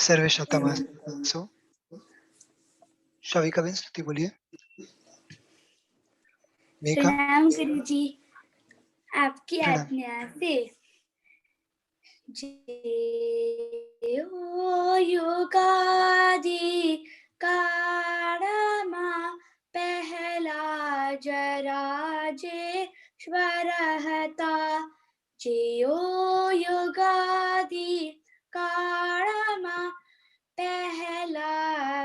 सर्वे शतमासो। शविका Ben स्तुति बोलिए। मेघा। प्रणाम गुरु जी, आपकी प्रणाम। आज्ञा से जेओ युगादि कारमा पहला जरा जेश्वरहता जेओ युगादि कारमा पहला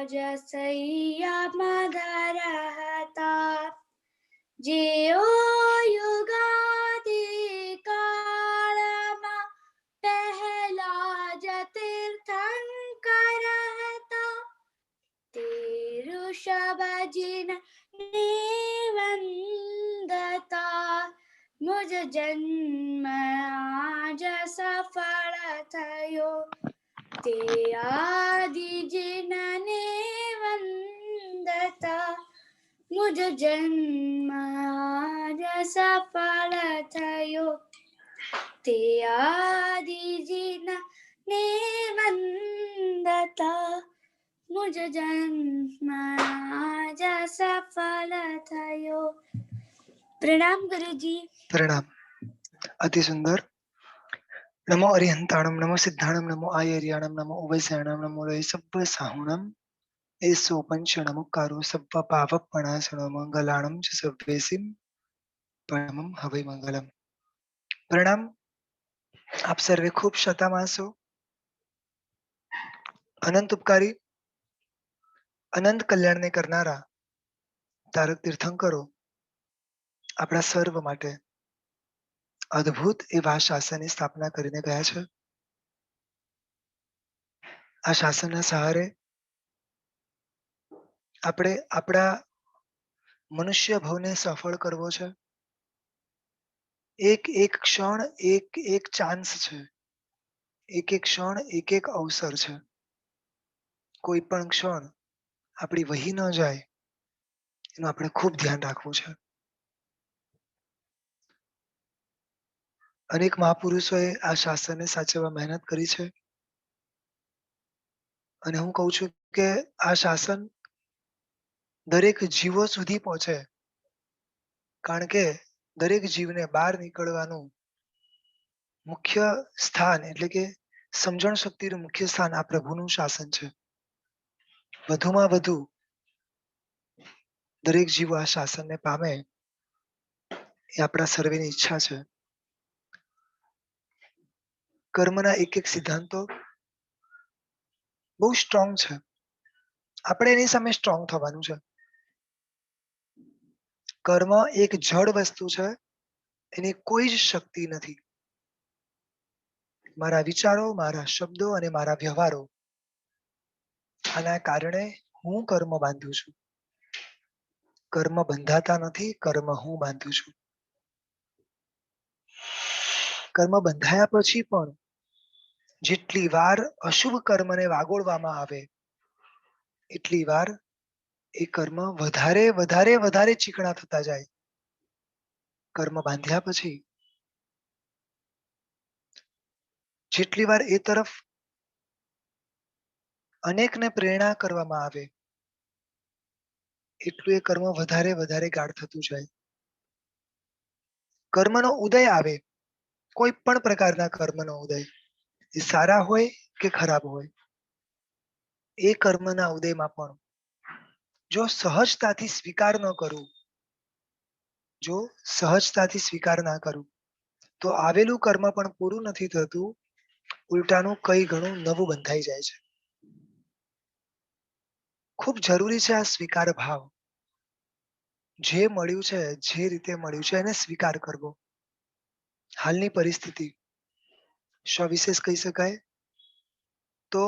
जसैया मदरहता जेओ युगादि कालमा पहला जतीर्थंकर रहता तेरु शबजिन निवंदता मुझ जन्म आज सफल थयो ते आदि जिन निवंदता मुझ जन्म आज सफल थयो ते आदि जिन निवंदता मुझ जन्म आज सफल थयो। प्रणाम गुरुजी। प्रणाम। अति सुंदर। नमो अरिहंताणम, नमो सिद्धाणम, नमो आयर्याणम, नमो उभयसैणम, नमो लय सब्ब साहुणम। एसो पंच नमोकारो सब्ब पावपणासनो मंगलाणम च सव्वेसिम परमम हवै मंगलम। प्रणाम। आप सर्वे खूब शतमासो। अनंत उपकारी, अनंत कल्याणने करनारा તારક તીર્થંકરો આપણા સર્વ માટે અદ્ભુત એવા શાસનની સ્થાપના કરીને ગયા છે. આ શાસનના સહારે આપણે આપણા મનુષ્ય ભવને સફળ કરવો છે. એક એક ક્ષણ એક એક ચાન્સ છે. એક એક ક્ષણ એક એક અવસર છે. કોઈ પણ ક્ષણ આપણી વહી ન જાય એનું આપણે ખૂબ ધ્યાન રાખવું છે. અનેક મહાપુરુષોએ આ શાસનને સાચવવા મહેનત કરી છે અને હું કહું છું કે આ શાસન દરેક જીવો સુધી પહોંચે, કારણ કે દરેક જીવને બહાર નીકળવાનું મુખ્ય સ્થાન એટલે કે સમજણ શક્તિનું મુખ્ય સ્થાન આ પ્રભુનું શાસન છે. વધુમાં વધુ દરેક જીવો આ શાસનને પામે એ આપણા સર્વેની ઈચ્છા છે. કર્મના એક એક સિદ્ધાંતો બહુ સ્ટ્રોંગ છે. આપણે એની સામે સ્ટ્રોંગ થવાનું છે. કર્મ એક જડ વસ્તુ છે, એની કોઈ જ શક્તિ નથી. મારા વિચારો, મારા શબ્દો અને મારા વ્યવહારો, આના કારણે હું કર્મ બાંધું છું. કર્મ બંધાતા નથી, કર્મ હું બાંધું છું. કર્મ બંધાયા પછી પણ જેટલી વાર અશુભ કર્મને વાગોળવામાં આવે એટલી વાર એ કર્મ વધારે વધારે વધારે ચીકણા થતા જાય. કર્મ બાંધ્યા પછી જેટલી વાર એ તરફ અનેકને પ્રેરણા કરવામાં આવે એટલું એ કર્મ વધારે વધારે ગાઢ થતું જાય. કર્મનો ઉદય આવે, કોઈ પણ પ્રકારના કર્મનો ઉદય, એ સારા હોય કે ખરાબ હોય, એ કર્મના ઉદયમાં પણ જો સહજતાથી સ્વીકાર ન કરું, જો સહજતાથી સ્વીકાર ના કરું તો આવેલું કર્મ પણ પૂરું નથી થતું, ઉલટાનું કઈ ઘણું નવું બંધાઈ જાય છે. ખૂબ જરૂરી છે આ સ્વીકાર ભાવ. જે મળ્યું છે, જે રીતે મળ્યું છે એને સ્વીકાર કરવો. હાલની પરિસ્થિતિ સવિશેષ કહી શકાય તો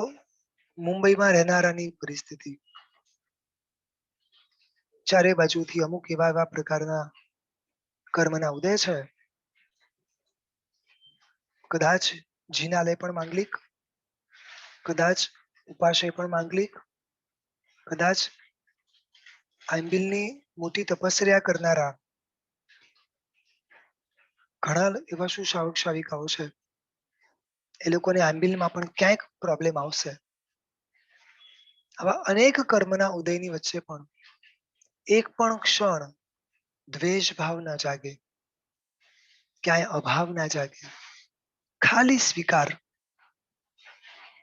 મુંબઈમાં રહેનારાની પરિસ્થિતિ. ચારે બાજુથી અમુક એવા એવા પ્રકારના કર્મના ઉદય છે. કદાચ જીનાલય પણ માંગલિક, કદાચ ઉપાશય પણ માંગલિક, કદાચ આંબિલની મોટી તપસ્યા કરનારા ઘણા એવા શું શાવિકાઓ છે, એ લોકોને આંબિલમાં પણ ક્યાંક પ્રોબ્લેમ આવશે. આવા અનેક કર્મના ઉદયની વચ્ચે પણ એક પણ ક્ષણ દ્વેષ ભાવ ના જાગે, ક્યાંય અભાવ ના જાગે, ખાલી સ્વીકાર.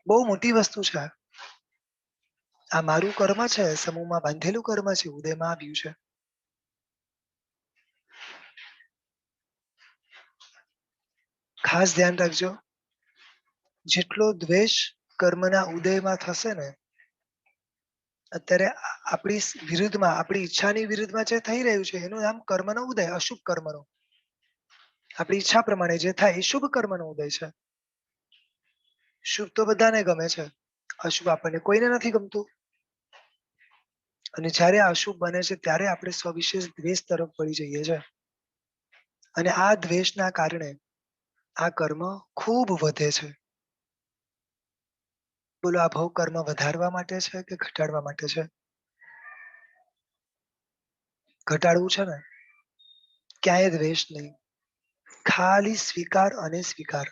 બહુ મોટી વસ્તુ છે. આ મારું કર્મ છે, સમૂહમાં બાંધેલું કર્મ છે, ઉદયમાં આવ્યું છે. ખાસ ધ્યાન રાખજો, જેટલો દ્વેષ કર્મના ઉદયમાં થશે ને, અત્યારે આપણી વિરુદ્ધમાં, આપણી ઈચ્છાની વિરુદ્ધમાં જે થઈ રહ્યું છે એનું નામ કર્મનો ઉદય, અશુભ કર્મનો. આપણી ઈચ્છા પ્રમાણે જે થાય એ શુભ કર્મનો ઉદય છે. શુભ તો બધાને ગમે છે, અશુભ આપણને કોઈને નથી ગમતું. અને જ્યારે અશુભ બને છે ત્યારે આપણે સ્વવિશેષ દ્વેષ તરફ વળી જઈએ છીએ. અને આ દ્વેષના કારણે આ કર્મ ખૂબ વધે છે. બોલો, આ ભવ કર્મ વધારવા માટે છે કે ઘટાડવા માટે છે? ઘટાડવું છે ને. ક્યાંય દ્વેષ નહીં, ખાલી સ્વીકાર અને સ્વીકાર.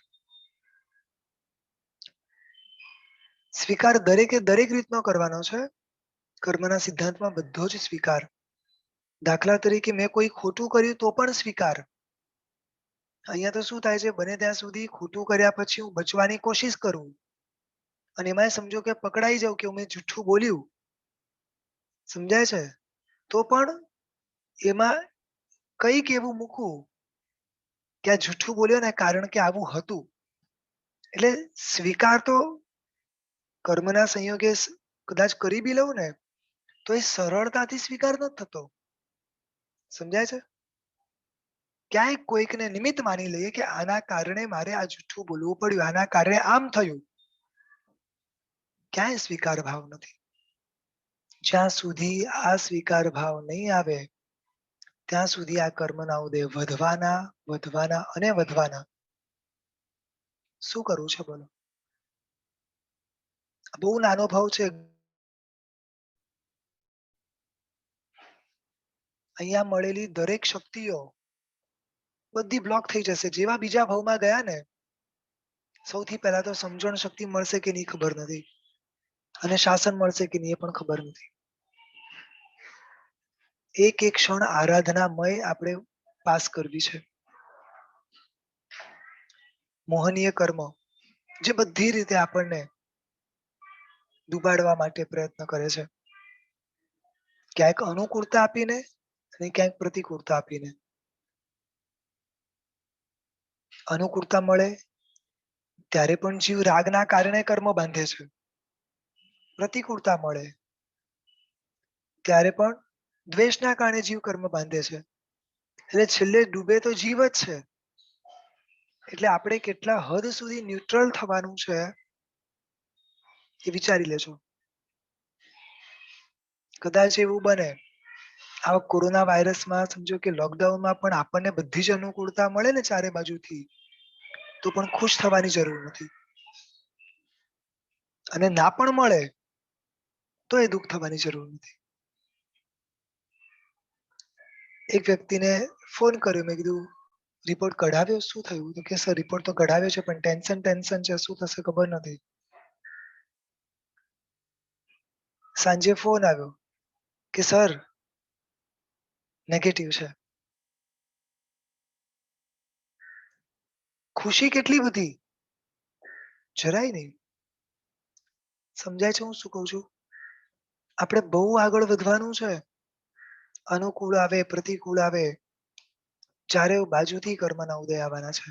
સ્વીકાર દરેકે દરેક રીતનો કરવાનો છે. કર્મના સિદ્ધાંતમાં બધો જ સ્વીકાર. દાખલા તરીકે મેં કોઈ ખોટું કર્યું તો પણ સ્વીકાર. અહીંયા તો શું થાય છે, બને ત્યાં સુધી ખોટું કર્યા પછી હું બચવાની કોશિશ કરું, અને એમાં સમજો કે પકડાઈ જાઉં કે મેં જૂઠું બોલ્યું, સમજાય છે, તો પણ એમાં કઈક એવું મૂકવું કે આ જૂઠું બોલ્યો ને કારણ કે આવું હતું. એટલે સ્વીકાર તો કર્મના સંયોગે કદાચ કરી બી લઉં ને તો એ સરળતાથી સ્વીકાર નથી થતો. સમજાય છે? ક્યાંય કોઈકને નિમિત્ત માની લઈએ કે આના કારણે મારે આ જૂઠું બોલવું પડ્યું, આના કારણે આમ થયું. ક્યાંય સ્વીકાર ભાવ નથી. જ્યાં સુધી આ સ્વીકાર ભાવ નહીં આવે ત્યાં સુધી આ કર્મના ઉદય વધવાના, વધવાના અને વધવાના. શું કરવું છે બોલો? બહુ નાનો ભાવ છે. અહીંયા મળેલી દરેક શક્તિઓ બધી બ્લોક થઈ જશે. જેવા બીજા ભાવમાં ગયા ને, સૌથી પહેલા તો સમજણ શક્તિ મળશે કે નહીં ખબર નથી, અને શાસન મળશે કે નહીં એ પણ ખબર નથી. એક એક ક્ષણ આરાધનામય આપણે પાસ કરવી છે. મોહનીય કર્મ જે બધી રીતે આપણને ડૂબાડવા માટે પ્રયત્ન કરે છે, ક્યાંક અનુકૂળતા આપીને અને ક્યાંક પ્રતિકૂળતા આપીને. અનુકૂળતા મળે ત્યારે પણ જીવ રાગના કારણે કર્મ બાંધે છે. પ્રતિકૂળતા મળે ત્યારે પણ દ્વેષના કારણે જીવ કર્મ બાંધે છે. એટલે છેલ્લે ડૂબે તો જીવ જ છે. એટલે આપણે કેટલા હદ સુધી ન્યુટ્રલ થવાનું છે એ વિચારી લેજો. કદાચ એવું બને આ કોરોના વાયરસમાં, સમજો કે લોકડાઉનમાં પણ આપણને બધી જ અનુકૂળતા મળે ને ચારે બાજુથી, તો પણ ખુશ થવાની જરૂર નથી. અને ના પણ મળે તો એ દુઃખ થવાની જરૂર નથી. એક વ્યક્તિને ફોન કર્યો, મેં કીધું રિપોર્ટ કઢાવ્યો, શું થયું? તો કે સર રિપોર્ટ તો કઢાવ્યો છે પણ ટેન્શન છે, શું થશે ખબર નથી. સાંજે ફોન આવ્યો કે સર નેગેટિવ છે. ખુશી કેટલી બધી, જરાય નહીં. સમજાય છે હું શું કઉ છું? આપણે બહુ આગળ વધવાનું છે. અનુકૂળ આવે, પ્રતિકૂળ આવે, ચારે બાજુથી કર્મના ઉદય આવવાના છે.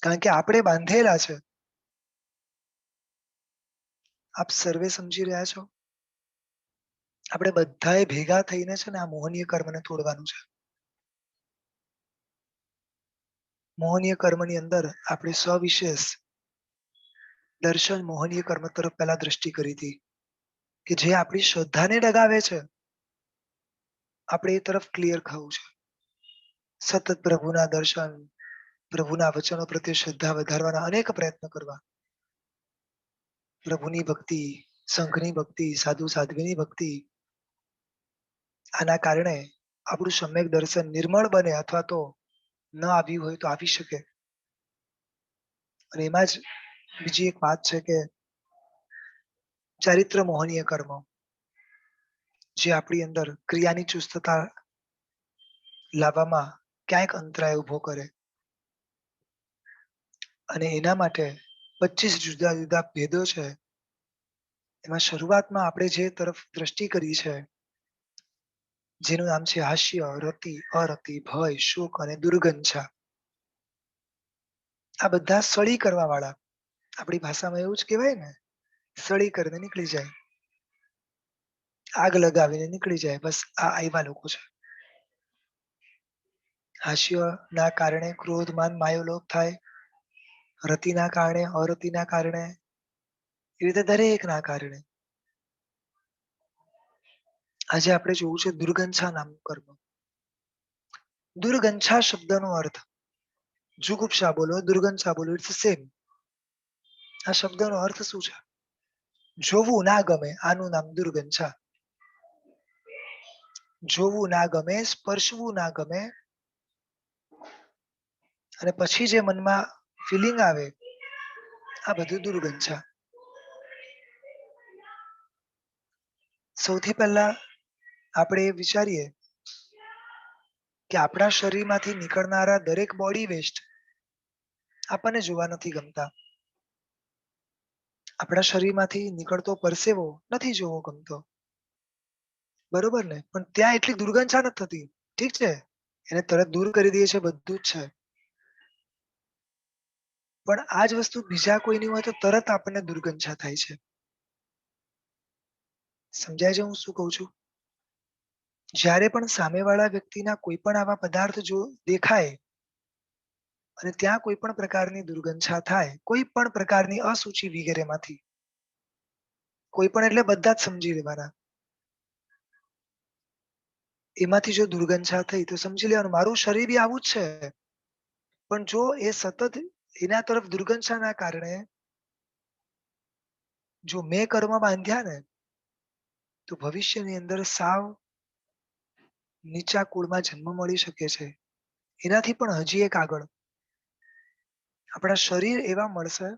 કારણ કે આપણે બાંધેલા છે. આપ સર્વે સમજી રહ્યા છો? આપણે બધાએ ભેગા થઈને છે ને આ મોહનીય કર્મને તોડવાનું છે. મોહનીય કર્મની અંદર આપણે સવિશેષ દર્શન મોહનીય કર્મ તરફ પહેલા દ્રષ્ટિ કરી હતી કે જે આપણી શ્રદ્ધાને ડગાવે છે, આપણે એ તરફ ક્લિયર થવું છે. સતત પ્રભુના દર્શન, પ્રભુના વચનો પ્રત્યે શ્રદ્ધા વધારવાના અનેક પ્રયત્ન કરવા. પ્રભુની ભક્તિ, સંઘની ભક્તિ, સાધુ સાધ્વીની ભક્તિ, આના કારણે આપણું સમ્યક દર્શન નિર્મળ બને, અથવા તો ન આવ્યું હોય તો આવી શકે. અને એમાં જ બીજી એક વાત છે કે ચારિત્ર મોહનીય કર્મ જે આપણી અંદર ક્રિયાની ચુસ્તતા લાવવામાં ક્યાંક અંતરાય ઉભો કરે અને એના માટે 25 જુદા જુદા ભેદો છે. એમાં શરૂઆતમાં આપણે જે તરફ દ્રષ્ટિ કરી છે જેનું નામ છે હાસ્ય, રતિ, અરતિ, ભય, શોક અને દુર્ગંછા. આ બધા સળી કરવા વાળા, આપણી ભાષામાં એવું જ કહેવાય ને, સળી કરીને નીકળી જાય, આગ લગાવીને નીકળી જાય, બસ આ આવ્યા લોકો છે. હાસ્યના કારણે ક્રોધ, માન, માયો લોપ થાય, રતિના કારણે, અરતિના કારણે, એ રીતે દરેકના કારણે. આજે આપણે જોવું છે દુર્ગંછા નામનું કર્મ. દુર્ગંછા શબ્દનો અર્થ, જુગુપ્સા બોલો, દુર્ગંછા બોલો, ઇટ્સ સેમ. આ શબ્દનો અર્થ શું છે? જોવું ના ગમે, આનું નામ દુર્ગંછા. જોવું ના ગમે, સ્પર્શવું ના ગમે, અને પછી જે મનમાં ફિલિંગ આવે, આ બધું દુર્ગંછા. સૌથી પહેલા આપણે વિચારીએ કે આપણા શરીરમાંથી નીકળનારા દરેક બોડી વેસ્ટ આપણને જોવા નથી ગમતા. આપણા શરીરમાંથી નીકળતો પરસેવો નથી જોવો ગમતો, બરોબર ને? પણ ત્યાં એટલી દુર્ગંછા નથી થતી. ઠીક છે, એને તરત દૂર કરી દઈએ છે, બધું જ છે. પણ આ જ વસ્તુ બીજા કોઈની હોય તો તરત આપણને દુર્ગંછા થાય છે. સમજાય છે હું શું કહું છું? જ્યારે પણ સામેવાળા વ્યક્તિના કોઈ પણ આવા પદાર્થ જો દેખાય અને ત્યાં કોઈ પણ પ્રકારની દુર્ગંછા થાય, કોઈ પણ પ્રકારની અશુચિ વગેરેમાંથી, કોઈ પણ એટલે બધા જ સમજી લેવાના, એમાંથી જો દુર્ગંછા થઈ તો સમજી લેવાનું મારું શરીર બી આવું જ છે. પણ જો એ સતત એના તરફ દુર્ગંછાના કારણે જો મેં કર્મ બાંધ્યા ને, તો ભવિષ્યની અંદર સાવ નીચા કુળમાં જન્મ મળી શકે છે. એનાથી પણ હજી એક આગળ આપણા શરીર એવા મળશે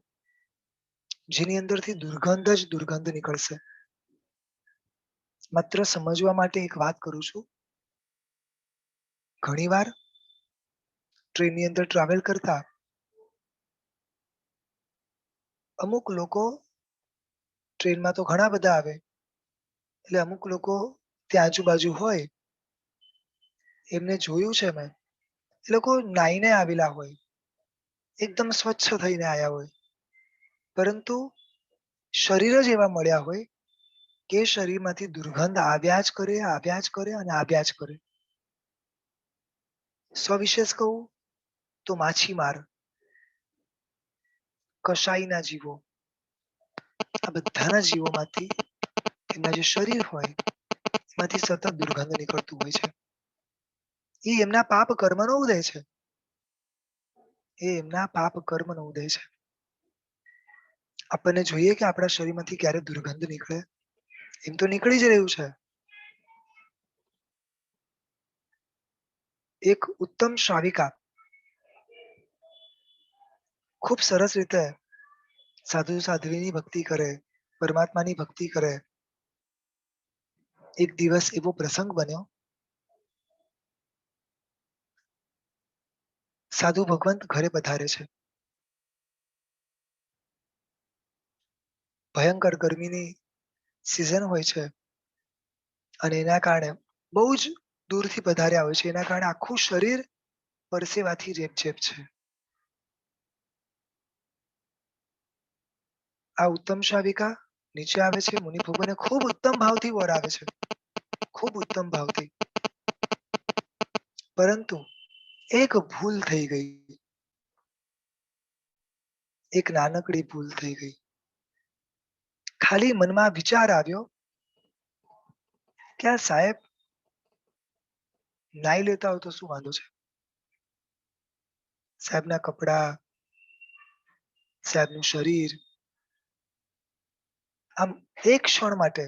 જેની અંદરથી દુર્ગંધ જ દુર્ગંધ નીકળશે. માત્ર સમજવા માટે એક વાત કરું છું. ઘણીવાર ટ્રેનની અંદર ટ્રાવેલ કરતા અમુક લોકો, ટ્રેનમાં તો ઘણા બધા આવે, એટલે અમુક લોકો ત્યાં આજુબાજુ હોય, એમને જોયું છે મેં, એ લોકો નાઈને આવેલા હોય, એકદમ સ્વચ્છ થઈને આયા હોય, પરંતુ શરીર જ એવા મળ્યા હોય કે શરીરમાંથી દુર્ગંધ આવ્યા જ કરે, આવ્યા જ કરે અને આવ્યા જ કરે. સવિશેષ કહું તો માછીમાર, કસાઈના જીવો, આ બધાના જીવોમાંથી એમના જે શરીર હોય એમાંથી સતત દુર્ગંધ નીકળતું હોય છે. એ એમના પાપ કર્મનો ઉદય છે. એ એમના પાપ કર્મનો ઉદય છે. આપણને જોઈએ કે આપણા શરીરમાંથી ક્યારે દુર્ગંધ નીકળે? એમ તો નીકળી જ રહ્યું છે. એક ઉત્તમ શ્રાવિકા ખૂબ સરસ રીતે સાધુ સાધ્વીની ભક્તિ કરે, પરમાત્માની ભક્તિ કરે. એક દિવસ એવો પ્રસંગ બન્યો, સાધુ ભગવંત ઘરે પધારે છે. ભયંકર ગરમીની સિઝન હોય છે અને એના કારણે બહુ જ દૂરથી પધાર્યા હોય છે. એના કારણે આખું શરીર પરસેવાથી રેપઝેપ છે. આ ઉત્તમ શ્રાવિકા નીચે આવે છે, મુનિ ભગવાનને ખૂબ ઉત્તમ ભાવથી વરાવે છે, ખૂબ ઉત્તમ ભાવથી. પરંતુ એક ભૂલ થઈ ગઈ, એક નાનકડી ભૂલ થઈ ગઈ. ખાલી મનમાં વિચાર આવ્યો કે આ સાહેબ નાઈ લેતા હોય તો શું વાંધો છે? સાહેબના કપડા, સાહેબનું શરીર, આમ એક ક્ષણ માટે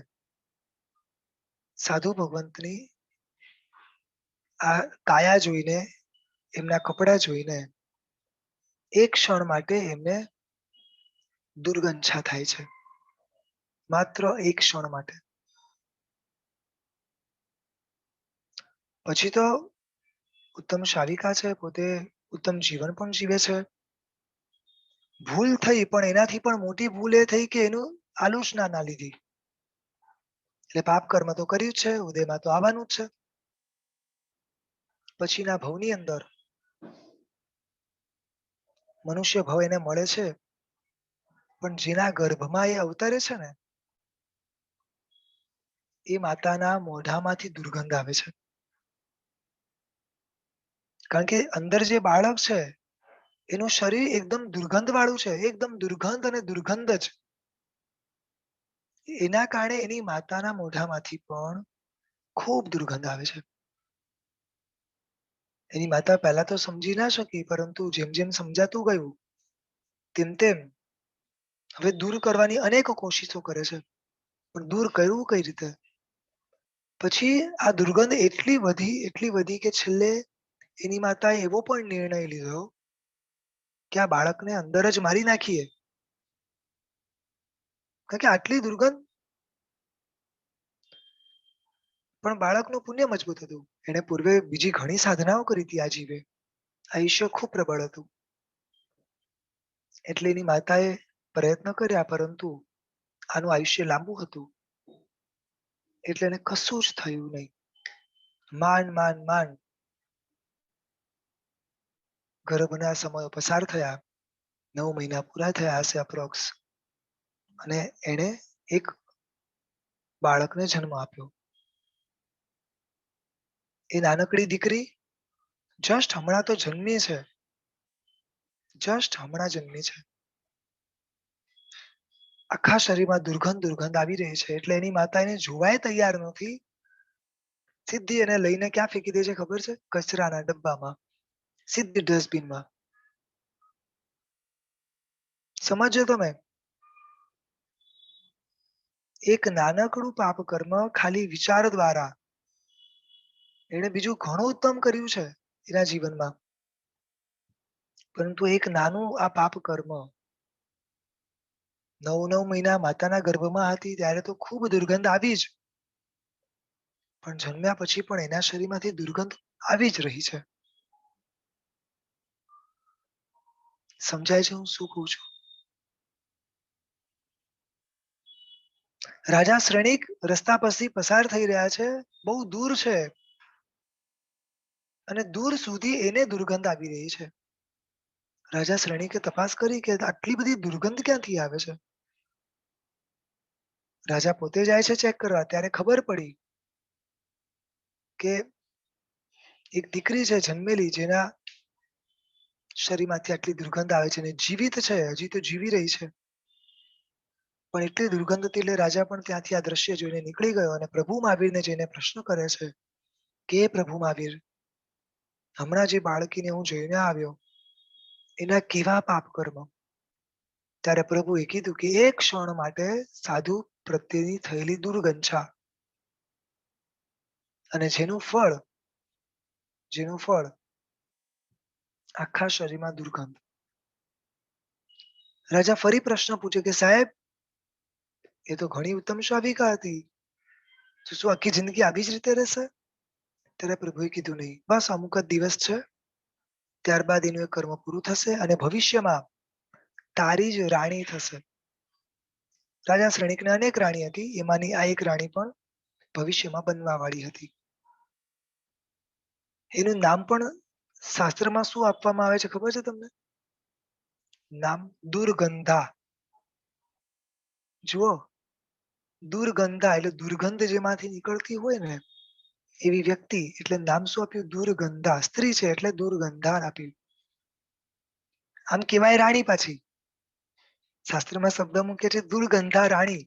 સાધુ ભગવંતની આ કાયા જોઈને, એમના કપડા જોઈને એક ક્ષણ માટે એમને દુર્ગંછા થાય છે. માત્ર એક ક્ષણ માટે. પછી તો ઉત્તમ શાવિકા છે, પોતે ઉત્તમ જીવન પણ જીવે છે. ભૂલ થઈ, પણ એનાથી પણ મોટી ભૂલ એ થઈ કે એનું આલુષના ના લીધી. એટલે પાપ કર્મ તો કર્યું જ છે, ઉદયમાં તો આવવાનું જ છે. પછીના ભવની અંદર મનુષ્ય ભવ એને મળે છે, પણ જેના ગર્ભમાં એ અવતરે છે ને, એ માતાના મોઢામાંથી દુર્ગંધ આવે છે. કારણ કે અંદર જે બાળક છે એનું શરીર એકદમ દુર્ગંધ વાળું છે, એકદમ દુર્ગંધ અને દુર્ગંધ જ. એના કારણે એની માતાના મોઢામાંથી પણ ખૂબ દુર્ગંધ આવે છે. એની માતા પહેલા તો સમજી ના શકી, પરંતુ જેમ જેમ સમજાતું ગયું તેમ તેમ હવે દૂર કરવાની અનેક કોશિશો કરે છે, પણ દૂર કરવું કઈ રીતે? પછી આ દુર્ગંધ એટલી વધી કે છેલ્લે એની માતાએ એવો પણ નિર્ણય લીધો કે આ બાળકને અંદર જ મારી નાખીએ. કારણ કે આટલી દુર્ગંધ. પણ બાળકનું પુણ્ય મજબૂત હતું. એને પૂર્વે બીજી ઘણી સાધનાઓ કરી હતી આજીવે. આયુષ્ય ખૂબ પ્રબળ હતું. એટલે એની માતાએ પ્રયત્ન કર્યા, પરંતુ આનું આયુષ્ય લાંબુ હતું. એટલે એને કશું જ થયું નહીં. માંડ ગર્ભના સમયો પસાર થયા. 9 મહિના પૂરા થયા હશે અપ્રોક્સ. અને એણે એક બાળકને જન્મ આપ્યો. એ નાનકડી દીકરી જસ્ટ હમણાં તો જન્મી છે. જસ્ટ હમણાં જન્મી છે. આખા શરીરમાં દુર્ગંધ આવી રહી છે. એટલે એની માતા એને જોવાય તૈયાર નથી. સીધી એને લઈને ક્યાં ફેંકી દે છે ખબર છે? કચરાના ડબ્બામાં, સીધી ડસ્ટબિનમાં. સમજો તમે, એક નાનકડું પાપ કર્મ ખાલી વિચાર દ્વારા એને બીજું ઘણું ઉત્તમ કર્યું છે એના જીવનમાં, પરંતુ એક નાનું આ પાપ કર્મ 9 મહિના માતાના ગર્ભમાં હતી ત્યારે તો ખૂબ દુર્ગંધ આવી જ, પણ જન્મ્યા પછી પણ એના શરીરમાંથી દુર્ગંધ આવી જ રહી છે. સમજાય છે હું શું કહું છું? રાજા શ્રેણિક રસ્તા પરથી પસાર થઈ રહ્યા છે, બહુ દૂર છે, અને દૂર સુધી એને દુર્ગંધ આવી રહી છે. રાજા શ્રેણિકે તપાસ કરી કે આટલી બધી દુર્ગંધ ક્યાંથી આવે છે. રાજા પોતે જાય છે ચેક કરવા, ત્યારે ખબર પડી કે એક દીકરી છે જન્મેલી, જેના શરીરમાંથી આટલી દુર્ગંધ આવે છે, અને જીવિત છે, હજી તો જીવી રહી છે. પણ એટલી દુર્ગંધ હતી એટલે રાજા પણ ત્યાંથી આ દ્રશ્ય જોઈને નીકળી ગયો અને પ્રભુ મહાવીરને જઈને પ્રશ્ન કરે છે કે પ્રભુ મહાવીર, હમણાં જે બાળકીને હું જોઈને આવ્યો એના કેવા પાપ કર્મ? ત્યારે પ્રભુએ કીધું કે એક ક્ષણ માટે સાધુ પ્રત્યેની થયેલી દુર્ગંછા, અને જેનું ફળ આખા શરીરમાં દુર્ગંધ. રાજા ફરી પ્રશ્ન પૂછે કે સાહેબ, એ તો ઘણી ઉત્તમ શાવિકા હતી, તો શું આખી જિંદગી આવી જ રીતે રહેશે? ત્યારે પ્રભુએ કીધું નહીં, બસ અમુક જ દિવસ છે, ત્યારબાદ એનું એ કર્મ પૂરું થશે અને ભવિષ્યમાં તારી જ રાણી થશે. રાજા શ્રેણિકને અનેક રાણી હતી, એમાંની આ એક રાણી પણ ભવિષ્યમાં બનવા વાળી હતી. એનું નામ પણ શાસ્ત્રમાં શું આપવામાં આવે છે ખબર છે તમને? નામ દુર્ગંધા. જુઓ, દુર્ગંધા એટલે દુર્ગંધ જેમાંથી નીકળતી હોય ને એવી વ્યક્તિ, એટલે નામ શું આપ્યું? દુર્ગંધા. સ્ત્રી છે એટલે દુર્ગંધા આપ્યું. આમ કેવાય રાણી. પાછી શાસ્ત્રમાં શબ્દ મૂકે છે દુર્ગંધા રાણી.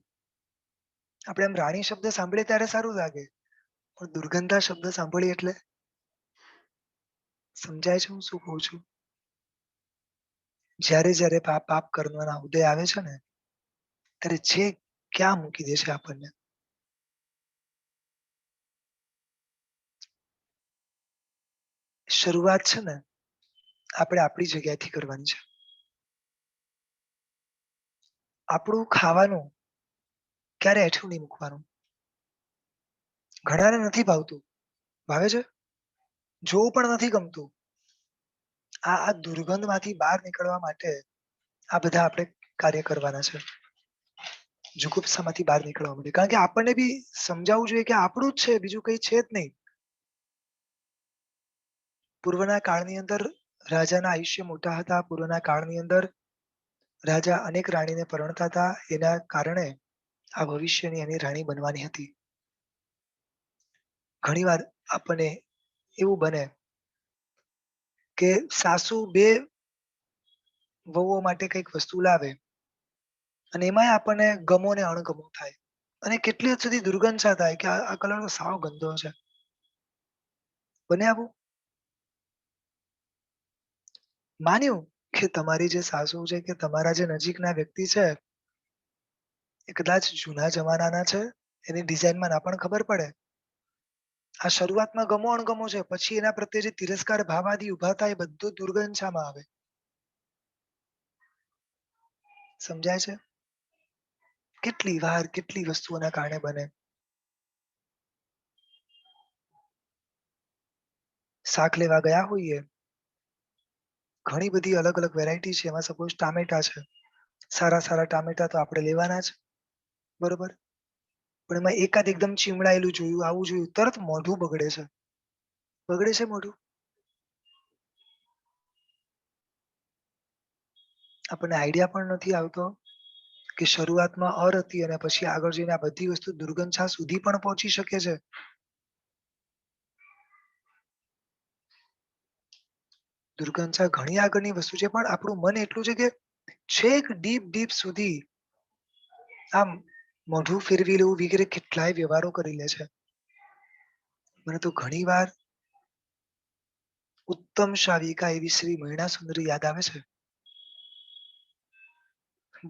આપણે એમ રાણી શબ્દ સાંભળીએ ત્યારે સારું લાગે, પણ દુર્ગંધા શબ્દ સાંભળીએ એટલે સમજાય છે હું શું કહું છું? જ્યારે જ્યારે પાપ કરવાના ઉદય આવે છે ને, ત્યારે જે ક્યાં મૂકી દે છે આપણને. શરૂઆત છે ને આપણે આપણી જગ્યાએથી કરવાની છે. આપણું ખાવાનું ક્યારે હેઠું નહીં મૂકવાનું. ઘણાને નથી ભાવતું, ભાવે છે, જોવું પણ નથી ગમતું. આ દુર્ગંધમાંથી બહાર નીકળવા માટે આ બધા આપણે કાર્ય કરવાના છે, જુગુપ્સામાંથી બહાર નીકળવા માટે. કારણ કે આપણને બી સમજાવવું જોઈએ કે આપણું જ છે, બીજું કઈ છે જ નહીં. પૂર્વના કાળની અંદર રાજાના આયુષ્ય મોટા હતા. પૂર્વના કાળની અંદર રાજા અનેક રાણીને પરણતા હતા. એના કારણે આ ભવિષ્યની એની રાણી બનવાની હતી. ઘણીવાર આપણને એવું બને કે સાસુ બે વહુઓ માટે કઈક વસ્તુ લાવે અને એમાંય આપણને ગમો ને અણગમો થાય અને કેટલી હદ સુધી દુર્ગંધા થાય કે આ કલર તો સાવ ગંદો છે. બને આવું? માન્યું કે તમારી જે સાસુ છે કે તમારા જે નજીકના વ્યક્તિ છે એ કદાચ જૂના જમાનાના છે, એની ડિઝાઇનમાં ના પણ ખબર પડે. આ શરૂઆતમાં ગમો અણગમો છે, પછી એના પ્રત્યે જે તિરસ્કાર ભાવ આદિ ઉભા થાય એ બધું દુર્ગંધામાં આવે. સમજાય છે? કેટલી વાર કેટલી વસ્તુઓના કારણે બને. શાક લેવા ગયા હોઈએ, ઘણી બધી અલગ અલગ વેરાયટી છે, એમાં સપોઝ ટામેટા છે, સારા સારા ટામેટા તો આપણે લેવાના જ, બરોબર. પણ એમાં એકાદ એકદમ ચીમડાયેલું જોયું, આવું જોયું, તરત મોઢું બગડે છે. બગડે છે મોઢું. આપણને આઈડિયા પણ નથી આવતો કે શરૂઆતમાં અર હતી અને પછી આગળ જઈને આ બધી વસ્તુ દુર્ગંધા સુધી પણ પહોંચી શકે છે. દુર્ગંધા ઘણી આગળની વસ્તુ છે, પણ આપણું મન એટલું છે કે છેક ડીપ ડીપ સુધી આમ મોઢું ફેરવી લેવું વગેરે કેટલાય વ્યવહારો કરી લે છે. મને તો ઘણી વાર ઉત્તમ શાવિકા એવી શ્રી મહિણા સુંદરી યાદ આવે છે.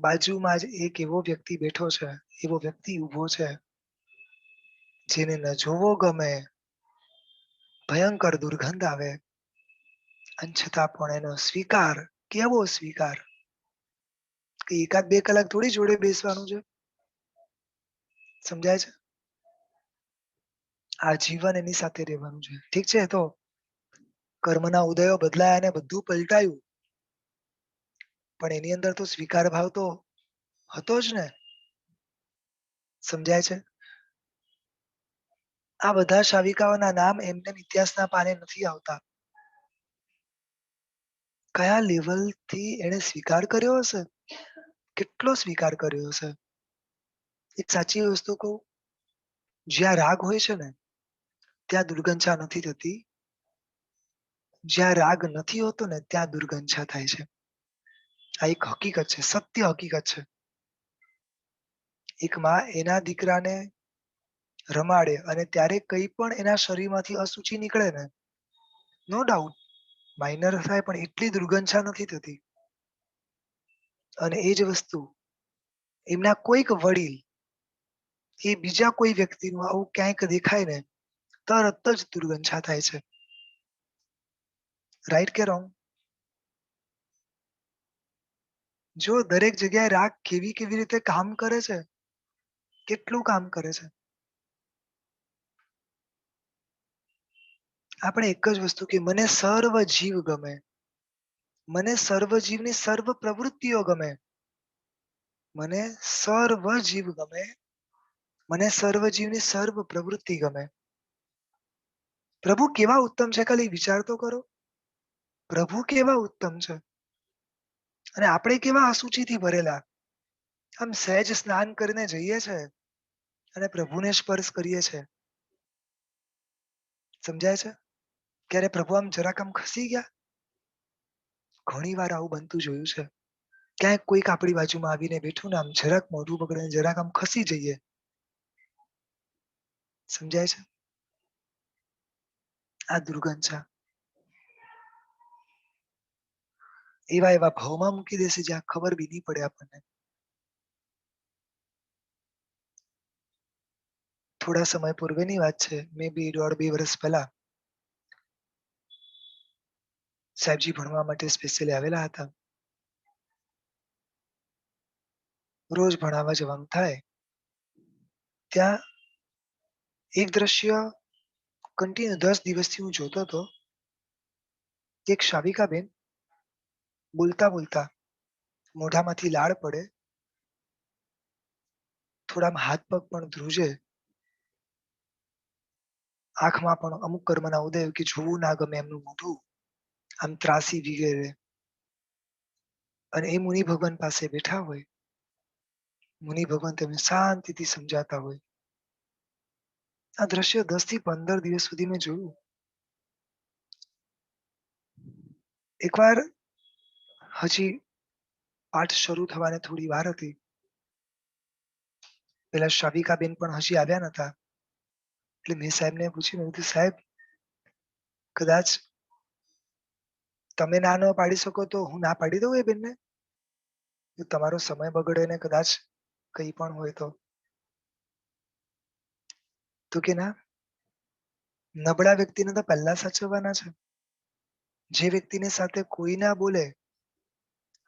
બાજુમાં જ એક એવો વ્યક્તિ બેઠો છે, એવો વ્યક્તિ ઊભો છે જેને ન જોવો ગમે, ભયંકર દુર્ગંધ આવે, અને છતાં પણ એનો સ્વીકાર, કેવો સ્વીકાર કે એકાદ બે કલાક થોડી જોડે બેસવાનું છે. સમજાય છે? આ જીવન એની સાથે રહેવાનું છે. ઠીક છે, તો કર્મના ઉદયો બદલાયા અને બધું પલટાયું, પણ એની અંદર તો સ્વીકાર ભાવ તો હતો જ ને. સમજાય છે? આ બધા શાવિકાઓના નામ એમને ઇતિહાસના પાને નથી આવતા. કયા લેવલથી એને સ્વીકાર કર્યો હશે, કેટલો સ્વીકાર કર્યો હશે. એક સાચી વસ્તુ કહું, જ્યાં રાગ હોય છે ને ત્યાં દુર્ગંધા નથી થતી, જ્યાં રાગ નથી હોતો ને ત્યાં દુર્ગંધા થાય છે. આ એક હકીકત છે, સત્ય હકીકત છે. એક માં એના દીકરાને રમાડે અને ત્યારે કઈ પણ એના શરીરમાંથી અશુચિ નીકળે ને, નો ડાઉટ માઇનર થાય પણ એટલી દુર્ગંધા નથી થતી. અને એ જ વસ્તુ એમના કોઈક વડીલ એ બીજા કોઈ વ્યક્તિનું આવું ક્યાંક દેખાય ને તરત જ દુર્ગંધા થાય છે. રાઈટ કે રોંગ? જો દરેક જગ્યાએ રાગ કેવી કેવી રીતે કામ કરે છે, કેટલું કામ કરે છે. આપણે એક જ વસ્તુ કે મને સર્વ જીવ ગમે, મને સર્વ જીવની સર્વ પ્રવૃત્તિઓ ગમે, મને સર્વ જીવ ગમે, મને સર્વ જીવની સર્વ પ્રવૃત્તિ ગમે. પ્રભુ કેવા ઉત્તમ છે, ખાલી વિચાર તો કરો. પ્રભુ કેવા ઉત્તમ છે અને આપણે કેવા અશુચિથી ભરેલા. આમ સહેજ સ્નાન કરીને જઈએ છે અને પ્રભુને સ્પર્શ કરીએ છે. સમજાય છે? ક્યારે પ્રભુ આમ જરાક આમ ખસી ગયા? ઘણી વાર આવું બનતું જોયું છે. ક્યાંક કોઈક આપણી બાજુમાં આવીને બેઠું ને આમ જરાક મોઢું પકડીને જરાક આમ ખસી જઈએ. સમજાય છે? આ દુર્ગંધા એવા એવા ભાવમાં મૂકી દેશે જ્યાં ખબર બી નહીં પડે આપણને. થોડા સમય પૂર્વેની વાત છે, મે બી 1.5-2 વર્ષ પહેલા સાહેબજી ભણવા માટે સ્પેશિયલી આવેલા હતા. રોજ ભણાવવા જવાનું થાય. ત્યાં એક દ્રશ્ય કન્ટિન્યુ 10 દિવસથી હું જોતો હતો. એક શાવિકાબેન બોલતા બોલતા મોઢામાંથી લાળ પડે, થોડા હાથ પગ પણ ધ્રુજે, આંખમાં પણ અમુક કર્મના ઉદય કે જોવું ના ગમે એમનું મોઢું આમ ત્રાસી વગેરે, અને એ મુનિ ભગવાન પાસે બેઠા હોય. મુનિ ભગવાન તેમને શાંતિથી સમજાતા હોય. આ દ્રશ્ય 10 થી 15 દિવસ સુધી મેં જોયું. એકવાર હજી પાઠ શરૂ થવાને થોડી વાર હતી. પેલા શાવિકાબેન પણ હજી આવ્યા નતા. એટલે મેં સાહેબને પૂછ્યું, મેં કીધું સાહેબ, કદાચ તમે ના ન પાડી શકો તો હું ના પાડી દઉં એ બેનને? તમારો સમય બગડે ને કદાચ કઈ પણ હોય તો કે ના, નબળા વ્યક્તિને તો પહેલા સાચવવાના છે. જે વ્યક્તિની સાથે કોઈ ના બોલે,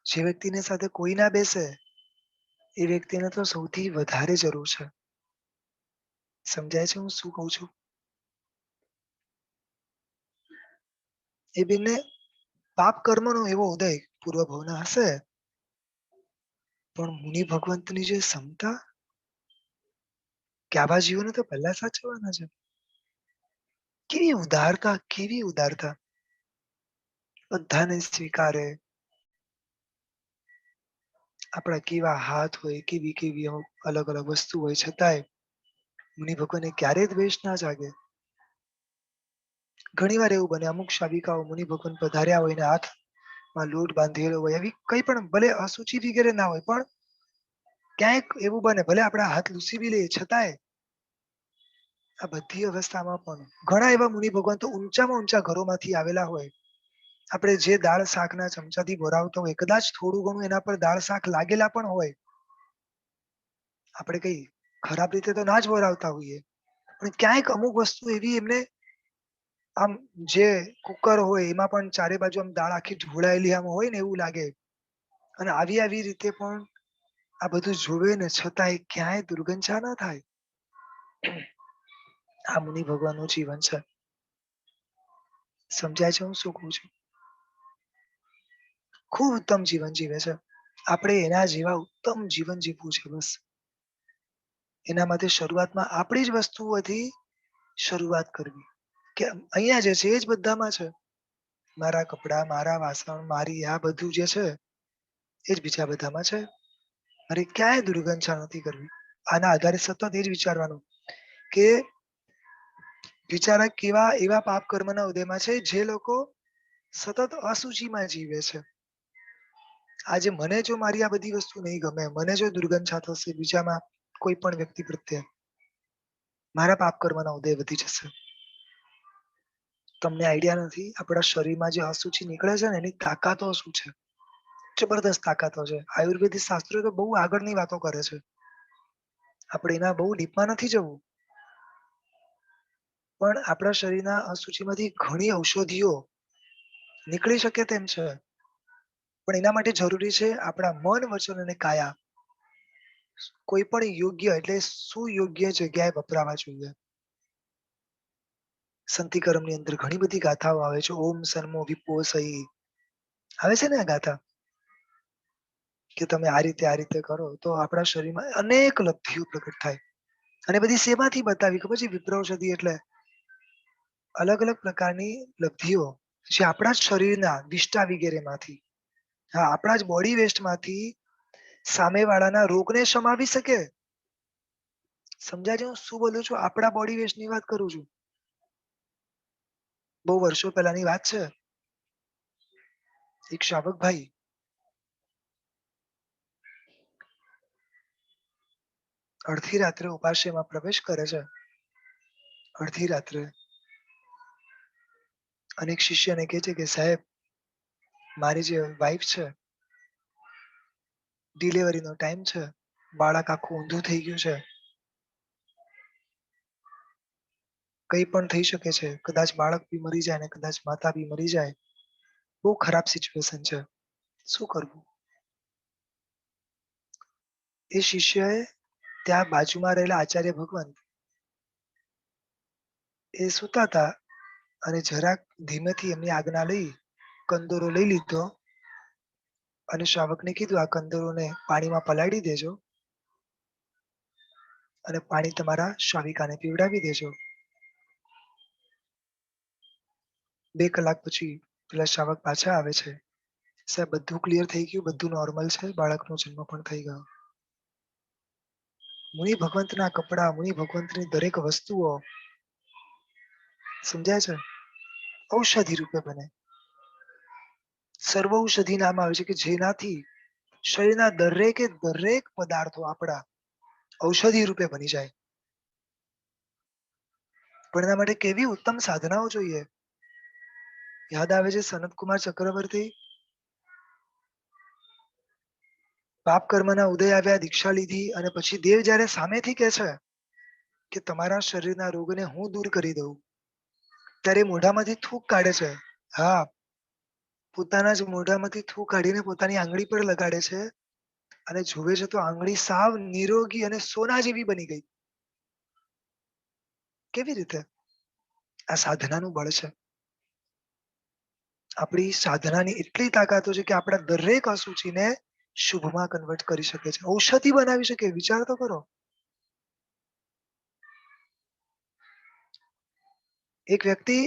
જે વ્યક્તિની સાથે કોઈ ના બેસે, એ વ્યક્તિને તો સૌથી વધારે જરૂર છે. સમજાય છે હું શું કહું છું? એ બેનને પાપ કર્મનો એવો ઉદય પૂર્વ ભાવના હશે, પણ મુનિ ભગવંતની જે ક્ષમતા કે આવા જીવોને તો પહેલા સાચવવાના છે. કેવી ઉદારતા, કેવી ઉદારતા! બધાને સ્વીકારે. આપણા કેવા હાથ હોય, કેવી કેવી અલગ અલગ વસ્તુ હોય, છતાંય મુનિ ભગવાનને ક્યારેય દ્વેષ ના જાગે. ઘણી વાર એવું બને, અમુક શાવિકાઓ મુનિ ભગવાન પધાર્યા હોય ને હાથમાં લોટ બાંધેલો હોય, એવી કઈ પણ ભલે અશુચિ વગેરે ના હોય, પણ ક્યાંક એવું બને, ભલે આપણા હાથ લૂસી બી લઈએ છતાંય આ બધી અવસ્થામાં પણ ઘણા એવા મુનિ ભગવાન તો ઊંચામાં ઊંચા ઘરોમાંથી આવેલા હોય. આપણે જે દાળ શાકના ચમચાથી ભરાવતા હોય, કદાચ થોડું ઘણું એના પર દાળ શાક લાગેલા પણ હોય, આપણે કઈ ખરાબ રીતે તો ના જ ભરાવતા હોઈએ, પણ ક્યાંક અમુક વસ્તુ એવી એમને આમ જે કુકર હોય એમાં પણ ચારે બાજુ આમ દાળ આખી ઢોળાયેલી આમ હોય ને એવું લાગે. અને આવી આવી રીતે પણ આ બધું જોવે ને છતાંય ક્યાંય દુર્ગંધા ના થાય. આ મુનિ ભગવાનનું જીવન છે. સમજાય છે હું શું કહું છું? ખૂબ ઉત્તમ જીવન જીવે છે. આપણે એના જેવા ઉત્તમ જીવન જીવવું છે. બસ એના માટે શરૂઆતમાં આપણી જ વસ્તુઓથી શરૂઆત કરવી, કે અહીંયા જે છે એ જ બધામાં છે. મારા કપડા, મારા વાસણ, મારી આ બધું જે છે એ જ બીજા બધામાં છે. મારે ક્યાંય દુર્ગંધા નથી કરવી. આના આધારે સતત એ જ વિચારવાનું કે બિચારા કેવા એવા પાપ કર્મના ઉદયમાં છે જે લોકો સતત અસુચિમાં જીવે છે. આજે મને જો મારી આ બધી વસ્તુ નહીં ગમે, મને જો દુર્ગંધા થશે બીજામાં કોઈ પણ વ્યક્તિ પ્રત્યે, મારા પાપ કર્મના ઉદય વધી જશે. તમને આઈડિયા નથી, આપણા શરીરમાં જે અશુચિ નીકળે છે ને એની તાકાતો શું છે? જબરદસ્ત તાકાતો છે. આયુર્વેદિક શાસ્ત્રો તો બહુ આગળની વાતો કરે છે. આપણે એના બહુ ડીપમાં નથી જવું, પણ આપણા શરીરના અશુચિમાંથી ઘણી ઔષધિઓ નીકળી શકે તેમ છે. પણ એના માટે જરૂરી છે આપણા મન, વચન અને કાયા કોઈ પણ યોગ્ય એટલે સુયોગ્ય જગ્યાએ વપરાવા જોઈએ. સંતિકરમની અંદર ઘણી બધી ગાથાઓ આવે છે. ઓમ સન્મો વિપો સહી આવે છે ને આ ગાથા, કે તમે આ રીતે કરો તો આપણા શરીરમાં અનેક લબ્ધિઓ પ્રગટ થાય. અને બધી શેમાંથી બતાવી ખબર છે? વિપ્રૌષધિ એટલે અલગ અલગ પ્રકારની લબ્ધિઓ જે આપણા જ શરીરના વિષ્ટા વગેરેમાંથી, હા, આપણા જ બોડી વેસ્ટમાંથી સામેવાળાના રોગને શમાવી શકે. સમજાય છે હું શું બોલું છું? આપણા બોડી વેસ્ટની વાત કરું છું. બહુ વર્ષો પહેલાની વાત છે. એક શ્રાવક ભાઈ અડધી રાત્રે ઉપાશ્રયમાં પ્રવેશ કરે છે. અડધી રાત્રે અનેક શિષ્યને કહે છે કે સાહેબ, મારી જે વાઈફ છે, ડિલિવરીનો ટાઈમ છે, બાળક આખું ઊંધું થઈ ગયું છે, કઈ પણ થઈ શકે છે, કદાચ બાળક બી મરી જાય ને કદાચ માતા બી મરી જાય. બહુ ખરાબ સિચ્યુએશન છે, શું કરવું? એ શિષ્યએ ત્યાં બાજુમાં રહેલા આચાર્ય ભગવાન એ સૂતા હતા અને જરાક ધીમેથી એમની આજ્ઞા લઈ કંદોરો લઈ લીધો અને શ્રાવકને કીધું આ કંદોરોને પાણીમાં પલાળી દેજો અને પાણી તમારા શ્રાવિકાને પીવડાવી દેજો. 2 કલાક પછી પેલા શ્રાવક પાછા આવે છે. સાહેબ બધું ક્લિયર થઈ ગયું, બધું નોર્મલ છે, બાળકનો જન્મ પણ થઈ ગયો. મુનિ ભગવંતના કપડા, મુનિ ભગવંતની દરેક વસ્તુઓ સમજાય છે ઔષધિ રૂપે બને. સર્વૌષધિ નામ આવે છે કે જેનાથી શરીરના દરેકે દરેક પદાર્થો આપણા ઔષધિ રૂપે બની જાય. પણ એના માટે કેવી ઉત્તમ સાધનાઓ જોઈએ. યાદ આવે છે સનતકુમાર ચક્રવર્તી પાપ કર્મના ઉદય આવ્યા, દીક્ષા લીધી અને પછી દેવ જયારે સામેથી કહે છે કે તમારા શરીરના રોગને હું દૂર કરી દઉં, ત્યારે મોઢામાંથી થૂક કાઢે છે. હા, પોતાના જ મોઢામાંથી થૂક કાઢીને પોતાની આંગળી પર લગાડે છે અને જોવે છે તો આંગળી સાવ નિરોગી અને સોના જેવી બની ગઈ. કેવી રીતે? આ સાધનાનું બળ છે. આપણી સાધનાની એટલી તાકાતો છે કે આપણા દરેક અસુચિને શુભમાં કન્વર્ટ કરી શકે છે, ઔષધિ બનાવી શકે. વિચાર તો કરો. એક વ્યક્તિ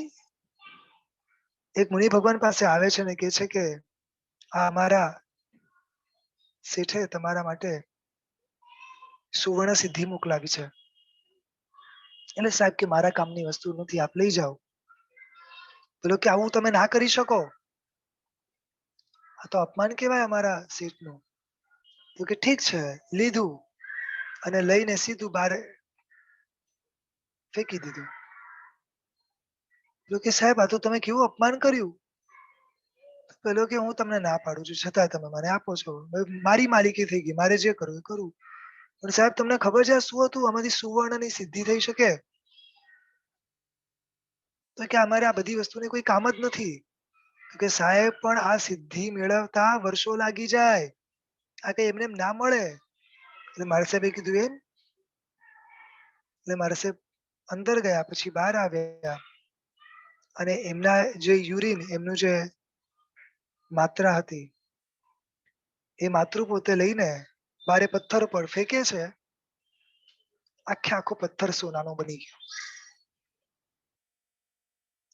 એક મુનિ ભગવાન પાસે આવે છે ને કહે છે કે આ અમારા શેઠે તમારા માટે સુવર્ણ સિદ્ધિ મોકલાવી છે. એટલે સાહેબ કે મારા કામની વસ્તુ નથી, આપ લઈ જાઓ. બોલો કે આવું તમે ના કરી શકો, આ તો અપમાન કહેવાય અમારા શેઠનું. તો કે ઠીક છે, લીધું અને લઈને સીધું બહાર ફેંકી દીધું. પેલો કે સાહેબ આ તો તમે કેવું અપમાન કર્યું. પેલો કે હું તમને ના પાડું છું છતાં તમે મને આપો છો, મારી માલિકી થઈ ગઈ, મારે જે કરવું એ કરવું. પણ સાહેબ તમને ખબર છે આ શું હતું? આમાંથી સુવર્ણની સિદ્ધિ થઈ શકે? તો કે અમારે આ બધી વસ્તુની કોઈ કામ જ નથી. તો કે સાહેબ પણ આ સિદ્ધિ મેળવતા વર્ષો લાગી જાય, આ કઈ એમને એમ ના મળે. એટલે મારા સાહેબે કીધું એમ. એટલે મારા સાહેબ અંદર ગયા, પછી બહાર આવ્યા અને એમના જે યુરિન, એમનું જે માત્રા હતી એ માતૃ પોતે લઈને બારે પથ્થર પર ફેંકે છે. આખે આખો પથ્થર સોનાનો બની ગયો.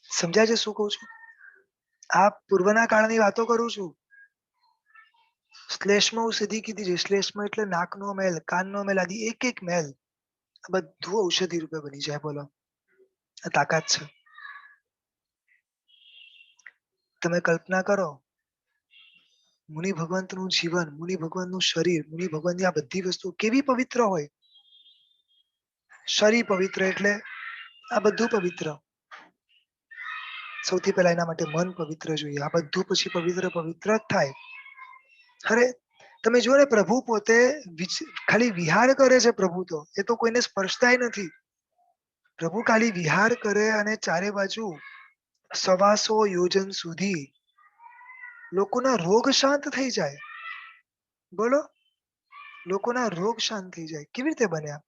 સમજાય છે શું કહું છું? આ પૂર્વના કાળની વાતો કરું છું. શ્લેષ્મ ઔષધિ કીધી છે. શ્લેષ્મ એટલે નાકનો મેલ, કાનનો મેલ, આદિ એક એક મેલ આ બધું ઔષધિ રૂપે બની જાય. બોલો, આ તાકાત છે. તમે કલ્પના કરો, મુનિ ભગવંતનું જીવન, મુનિ ભગવાનનું શરીર, મુનિ ભગવાનની આ બધી વસ્તુ કેવી પવિત્ર હોય. શરીર પવિત્ર એટલે આ બધું પવિત્ર. સૌથી પહેલા એના માટે મન પવિત્ર જોઈએ. આ બધું પછી પવિત્ર પવિત્ર જ થાય. અરે તમે જુઓ ને, પ્રભુ પોતે ખાલી વિહાર કરે છે. પ્રભુ તો એ તો કોઈને સ્પર્શતાય નથી. પ્રભુ ખાલી વિહાર કરે અને ચારે બાજુ 125 યોજન સુધી લોકોના રોગ શાંત થઈ જાય. બોલો, લોકોના રોગ શાંત થઈ જાય. કેવી રીતે બન્યા?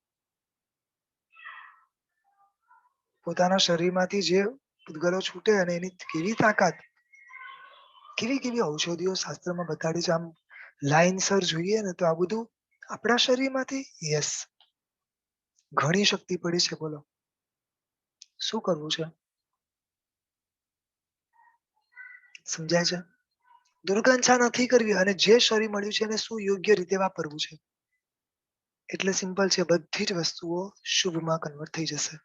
પોતાના શરીરમાંથી જે પૂતગલો છૂટે અને એની કેવી તાકાત, કેવી કેવી ઔષધિઓ શાસ્ત્રમાં બતાડી છે. આમ લાઈનસર જોઈએ ને તો આ બધું આપણા શરીરમાંથી. યસ, ઘણી શક્તિ પડી છે. બોલો, શું કરવું છે? સમજાય છે? દુર્ગંછા નથી કરવી અને જે શરીર મળ્યું છે એને શું યોગ્ય રીતે વાપરવું છે. એટલે સિમ્પલ છે. બધી જ વસ્તુઓ શુભમાં કન્વર્ટ થઈ જશે.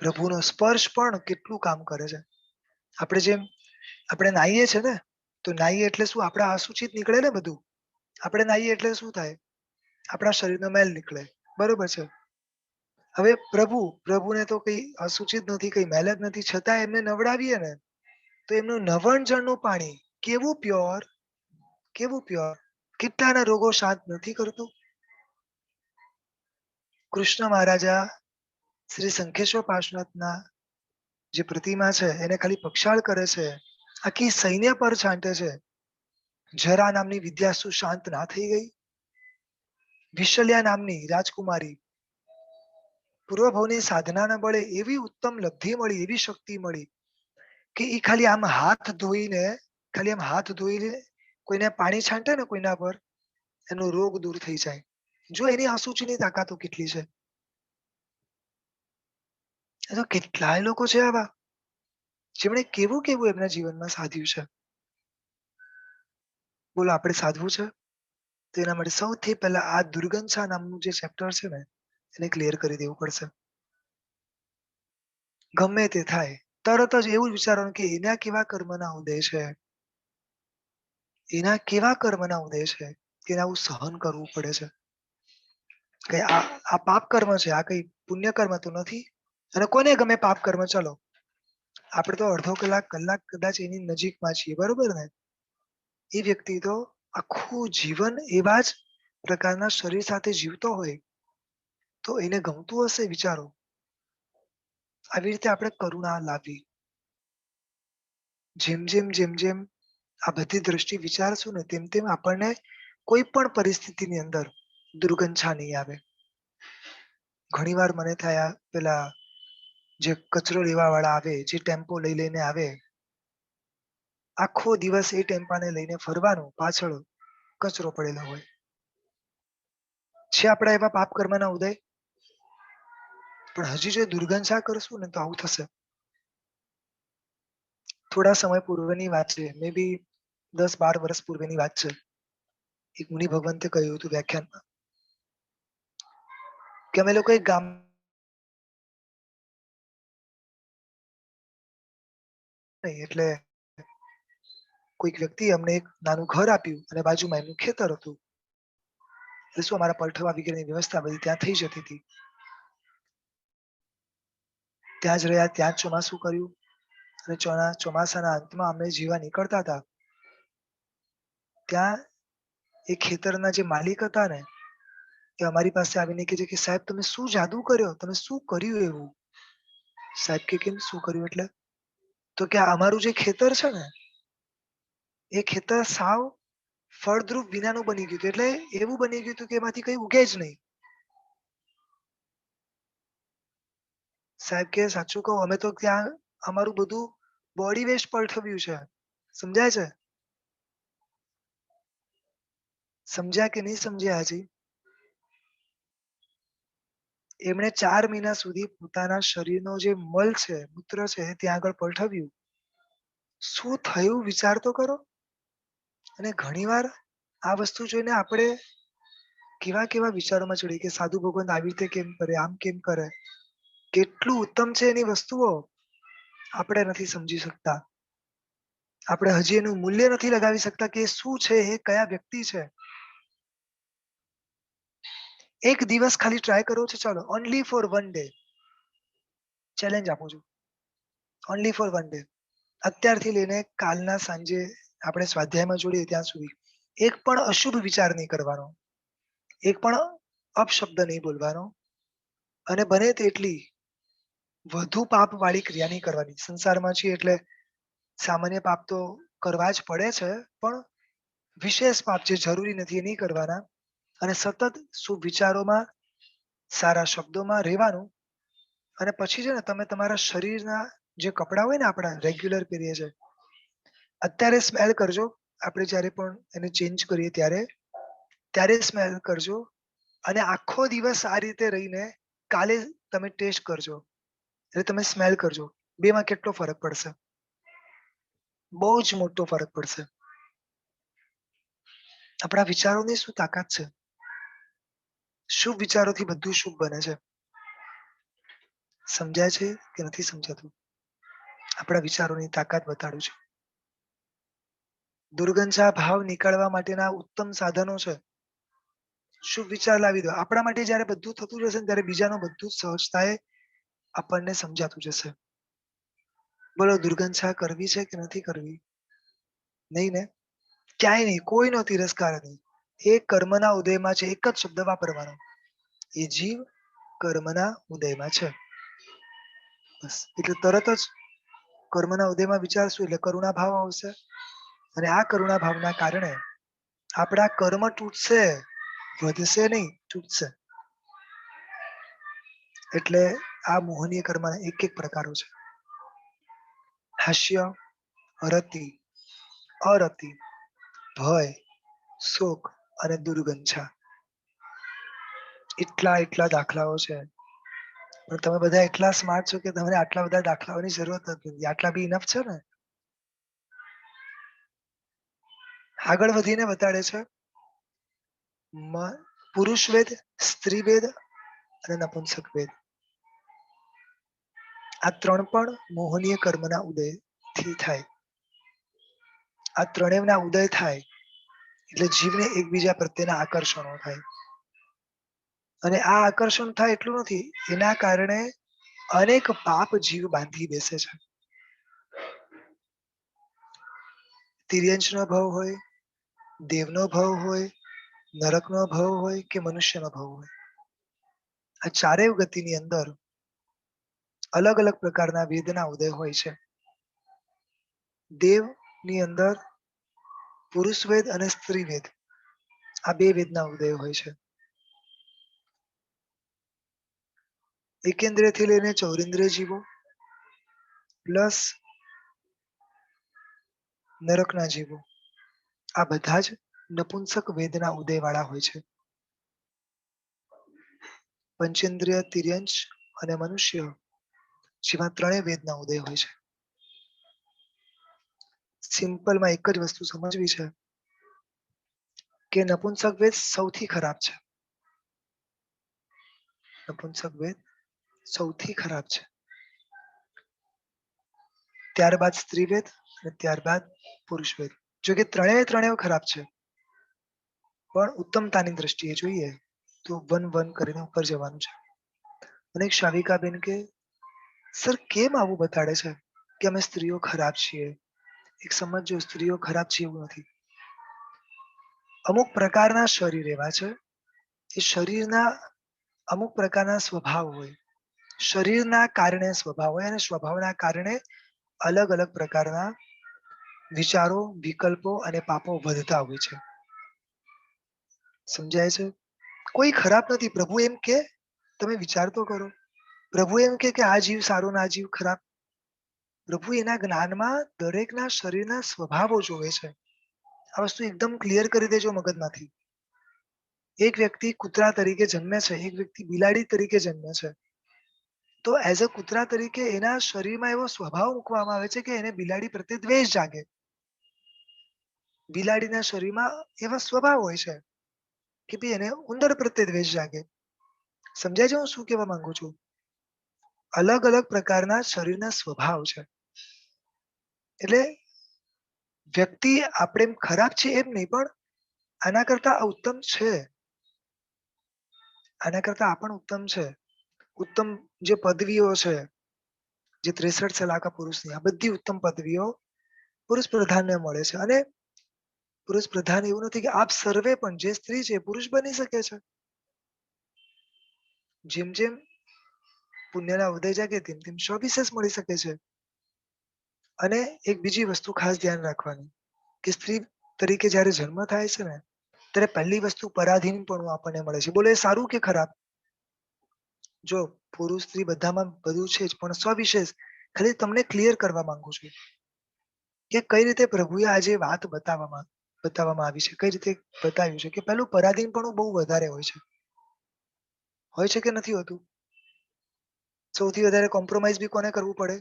પ્રભુનો સ્પર્શ પણ કેટલું કામ કરે છે. આપણે નાહીએ છે ને, તો નાહીએ એટલે શું? આપણા અસુચિત નીકળે ને બધું. આપણે નાહીએ એટલે શું થાય? આપણા શરીરનો મેલ નીકળે. બરોબર છે. હવે પ્રભુને તો કઈ અસુચિત નથી, કઈ મેલ જ નથી, છતાં એમને નવડાવીએ ને તો એમનું નવણ જળનું પાણી કેવું પ્યોર, કેવું પ્યોર, કેટલાના રોગો શાંત નથી કરતું. કૃષ્ણ મહારાજા શ્રી શંખેશ્વર પાર્શ્વનાથના જે પ્રતિમા છે એને ખાલી પક્ષાળ કરે છે, આખી સૈન્ય પર છાંટે છે. જરા નામની વિદ્યા શું શાંત ના થઈ ગઈ? વિશલ્યા નામની રાજકુમારી પૂર્વભાવની સાધનાના બળે એવી ઉત્તમ લબ્ધિ મળી, એવી શક્તિ મળી કે એ ખાલી આમ હાથ ધોઈને કોઈને પાણી છાંટે ને કોઈના પર, એનો રોગ દૂર થઈ જાય. જો એની અસુચિની તાકાતો કેટલી છે. એ તો કેટલાય લોકો છે આવા જેમણે કેવું કેવું એમના જીવનમાં સાધ્યું છે. બોલો આપણે સાધવું છે? તો એના માટે સૌથી પહેલા આ દુર્ગંછા નામનું જે ચેપ્ટર છે ને એને ક્લિયર કરી દેવું પડશે. ગમે તે થાય તરત જ એવું જ વિચારવાનું કે એના કેવા કર્મના ઉદય છે, એના કેવા કર્મના ઉદય છે, તેને આવું સહન કરવું પડે છે. કે આ પાપ કર્મ છે, આ કઈ પુણ્ય કર્મ તો નથી. અને કોને ગમે પાપ કર્મ? ચલો આપણે તો અડધો કલાક કદાચ એની નજીકમાં છીએ, બરોબર ને? એ વ્યક્તિ તો આખું જીવન એવા જ પ્રકારના શરીર સાથે જીવતો હોય તો એને ગમતું હશે? વિચારો. આવી રીતે આપણે કરુણા લાવી. જેમ જેમ આ બધી દ્રષ્ટિ વિચારશું ને તેમ તેમ આપણને કોઈ પણ પરિસ્થિતિની અંદર દુર્ગંછા નહીં આવે. ઘણીવાર મને થયા પેલા જે કચરો લેવા વાળા આવે, જે ટેમ્પો લઈને આવે, આખો દિવસ એ ટેમ્પાને લઈને ફરવાનું, પાછળ કચરો પડેલો હોય. છે આપણા એવા પાપ કર્મના ઉદય? પણ હજી જો દુર્ગંછા કરશું ને તો આવું થશે. થોડા સમય પૂર્વેની વાત છે, મે બી 10-12 વર્ષ પૂર્વેની વાત છે. એક મુનિ ભગવંતે કહ્યું હતું વ્યાખ્યાનમાં કે અમે લોકો એક ગામ નહીં એટલે કોઈક વ્યક્તિ અમને એક નાનું ઘર આપ્યું અને બાજુમાં એમનું ખેતર હતું. એટલે શું અમારા પલઠવા વગેરેની વ્યવસ્થા બધી ત્યાં થઈ જતી હતી. ત્યાં જ રહ્યા, ત્યાં જ ચોમાસું કર્યું અને ચોમાસાના અંતમાં અમે જીવા નીકળતા હતા ત્યાં એ ખેતરના જે માલિક હતા ને એ અમારી પાસે આવીને કહે છે કે સાહેબ તમે શું જાદુ કર્યો, તમે શું કર્યું એવું? સાહેબ કે કેમ, શું કર્યું એટલે? તો કે અમારું જે ખેતર છે ને એ ખેતર સાવ ફળદ્રુપ વિનાનું બની ગયું હતું. એટલે એવું બની ગયું હતું કે એમાંથી કઈ ઉગે જ નહીં. સાહેબ કે સાચું કહું, અમે તો ત્યાં અમારું બધું બોડી વેસ્ટ પલઠવ્યું છે. સમજાય છે? સમજ્યા કે નહીં સમજ્યા? હજી એમણે 4 મહિના સુધી પોતાના શરીરનો જે મલ છે, મૂત્ર છે, ત્યાં આગળ પલઠવ્યું. શું થયું વિચાર તો કરો. અને ઘણીવાર આ વસ્તુ જોઈને આપણે કેવા કેવા વિચારોમાં ચડીએ કે સાધુ ભગવાન આવી રીતે કેમ કરે, આમ કેમ કરે. કેટલું ઉત્તમ છે એની વસ્તુઓ, આપણે નથી સમજી શકતા. આપણે હજી એનું મૂલ્ય નથી લગાવી શકતા કે એ શું છે, એ કયા વ્યક્તિ છે. એક દિવસ ખાલી ટ્રાય કરવો છે. ચાલો, only for one day challenge આપું છું. Only for one day. અત્યારથી લઈને કાલના સાંજે આપણે સ્વાધ્યાયમાં જોડીએ ત્યાં સુધી એક પણ અશુભ વિચાર નહીં કરવાનો, એક પણ અપશબ્દ નહીં બોલવાનો, અને બને તેટલી વધુ પાપ વાળી ક્રિયા નહીં કરવાની. સંસારમાં છીએ એટલે સામાન્ય પાપ તો કરવા જ પડે છે, પણ વિશેષ પાપ જે જરૂરી નથી એ નહીં કરવાના. અને સતત શુભ વિચારોમાં, સારા શબ્દોમાં રહેવાનું. અને પછી છે ને તમે તમારા શરીરના જે કપડા હોય ને આપણા રેગ્યુલર પહેરીએ છે, અત્યારે સ્મેલ કરજો. આપણે જ્યારે પણ એને ચેન્જ કરીએ ત્યારે સ્મેલ કરજો. અને આખો દિવસ આ રીતે રહીને કાલે તમે ટેસ્ટ કરજો, એટલે તમે સ્મેલ કરજો. બેમાં કેટલો ફરક પડશે? બહુ જ મોટો ફરક પડશે. આપણા વિચારોની શું તાકાત છે. શુભ વિચારોથી બધું શુભ બને છે. સમજાય છે કે નથી સમજાતું? આપણા વિચારોની તાકાત બતાડું છું. દુર્ગંછા ભાવ નીકળવા માટેના ઉત્તમ સાધનો છે. શુભ વિચાર લાવી દો. આપણા માટે જયારે બધું થતું જશે ને ત્યારે બીજાનું બધું સહજતાએ આપણને સમજાતું જશે. બોલો, દુર્ગંછા કરવી છે કે નથી કરવી? નહીં ને? ક્યાંય નહીં, કોઈનો તિરસ્કાર નહીં. એ કર્મના ઉદયમાં છે. એક જ શબ્દ વાપરવાનો, એ જીવ કર્મના ઉદયમાં છે. બસ. એટલે તરત જ કર્મના ઉદયમાં વિચારશું એટલે કરુણા ભાવ આવશે. અને આ કરુણા ભાવના કારણે આપણા કર્મ તૂટશે. વધશે નહીં, તૂટશે. એટલે આ મોહનીય કર્મના એક એક પ્રકારો છે. હાસ્ય, રતિ, અરતિ, ભય, શોક અને દુર્ગંછા. એટલા દાખલાઓ છે. પણ તમે બધા એટલા સ્માર્ટ છો કે તમને આટલા બધા દાખલાઓની જરૂરત નથી. આટલા બી ઇનફ છે ને. આગળ વધીને બતાડે છે પુરુષ વેદ, સ્ત્રી વેદ અને નપુંસક વેદ. આ ત્રણ પણ મોહનીય કર્મના ઉદયથી થાય. આ ત્રણેયના ઉદય થાય એટલે જીવને એકબીજા પ્રત્યેના આકર્ષણો થાય. અને આ આકર્ષણ થાય એટલું નથી, એના કારણે અનેક પાપ જીવ બાંધી બેસે છે. તિર્યંશનો ભવ હોય, દેવનો ભવ હોય, નરકનો ભવ હોય કે મનુષ્યનો ભવ હોય, આ ચારેય ગતિની અંદર અલગ અલગ પ્રકારના વેદના ઉદય હોય છે. દેવની અંદર પુરુષ વેદ અને સ્ત્રી વેદ, આ બે વેદના ઉદય હોય છે. એકેન્દ્રિયથી લઈને ચૌરેન્દ્રિય જીવો પ્લસ નરકના જીવો, આ બધા જ નપુંસક વેદના ઉદયવાળા હોય છે. પંચેન્દ્રિય, તિર્યંશ અને મનુષ્ય જેમાં ત્રણેય વેદના ઉદય હોય છે. સિમ્પલમાં એક જ વસ્તુ સમજવી છે કે નપુંસક વેદ સૌથી ખરાબ છે. નપુંસક વેદ સૌથી ખરાબ છે. ત્યારબાદ સ્ત્રી વેદ અને ત્યારબાદ પુરુષ વેદ. જો કે ત્રણેય ખરાબ છે, પણ ઉત્તમતાની દ્રષ્ટિએ જોઈએ તો વન વન કરીને ઉપર જવાનું છે. અને શાવિકાબેન કે સર કેમ આવું બતાડે છે કે અમે સ્ત્રીઓ ખરાબ છીએ? એક સમજો, સ્ત્રીઓ ખરાબ છે એવું નથી. અમુક પ્રકારના શરીર એવા છે, એ શરીરના અમુક પ્રકારના સ્વભાવ હોય. શરીરના કારણે સ્વભાવ હોય અને સ્વભાવના કારણે અલગ અલગ પ્રકારના વિચારો, વિકલ્પો અને પાપો વધતા હોય છે. સમજાય છે? કોઈ ખરાબ નથી. પ્રભુ એમ કે તમે વિચાર તો કરો. પ્રભુ એમ કે આ જીવ સારો ને આ જીવ ખરાબ. પ્રભુ એના જ્ઞાનમાં દરેકના શરીરના સ્વભાવો જોવે છે. આ વસ્તુ એકદમ ક્લિયર કરી દેજો મગજમાંથી. એક વ્યક્તિ કૂતરા તરીકે જન્મે છે, એક વ્યક્તિ બિલાડી તરીકે જન્મે છે, તો એઝ અ કૂતરા તરીકે એના શરીરમાં એવો સ્વભાવ મૂકવામાં આવે છે કે એને બિલાડી પ્રત્યે દ્વેષ જાગે. બિલાડીના શરીરમાં એવા સ્વભાવ હોય છે કે ભાઈ એને ઉંદર પ્રત્યે દ્વેષ જાગે. સમજાય છે હું શું કહેવા માંગુ છું? અલગ અલગ પ્રકારના શરીરના સ્વભાવ છે. એટલે વ્યક્તિ આપણે એમ ખરાબ છે એમ નહીં, પણ આના કરતા આ ઉત્તમ છે. આના કરતા આ પણ ઉત્તમ છે. ઉત્તમ જે પદવીઓ છે, જે 63 સલાહકા પુરુષની, આ બધી ઉત્તમ પદવીઓ પુરુષ પ્રધાનને મળે છે. અને પુરુષ પ્રધાન એવું નથી કે આપ સર્વે પણ, જે સ્ત્રી છે પુરુષ બની શકે છે. જેમ જેમ પુણ્યના ઉદય જાગે તેમ તેમ સવિશેષ મળી શકે છે. અને એક બીજી વસ્તુ ખાસ ધ્યાન રાખવાની કે સ્ત્રી તરીકે જયારે જન્મ થાય છે ને, ત્યારે પહેલી વસ્તુ પરાધીનપણું આપણને મળે છે. બોલે એ સારું કે ખરાબ? જો પુરુષ સ્ત્રી બધામાં બધું છે જ, પણ સવિશેષ ખાલી તમને ક્લિયર કરવા માંગુ છું કે કઈ રીતે પ્રભુએ આજે વાત બતાવવામાં આવી છે, કઈ રીતે બતાવ્યું છે કે પેલું પરાધીનપણું બહુ વધારે હોય છે કે નથી હોતું? સૌથી વધારે કોમ્પ્રોમાઇઝ બી કોને કરવું પડે?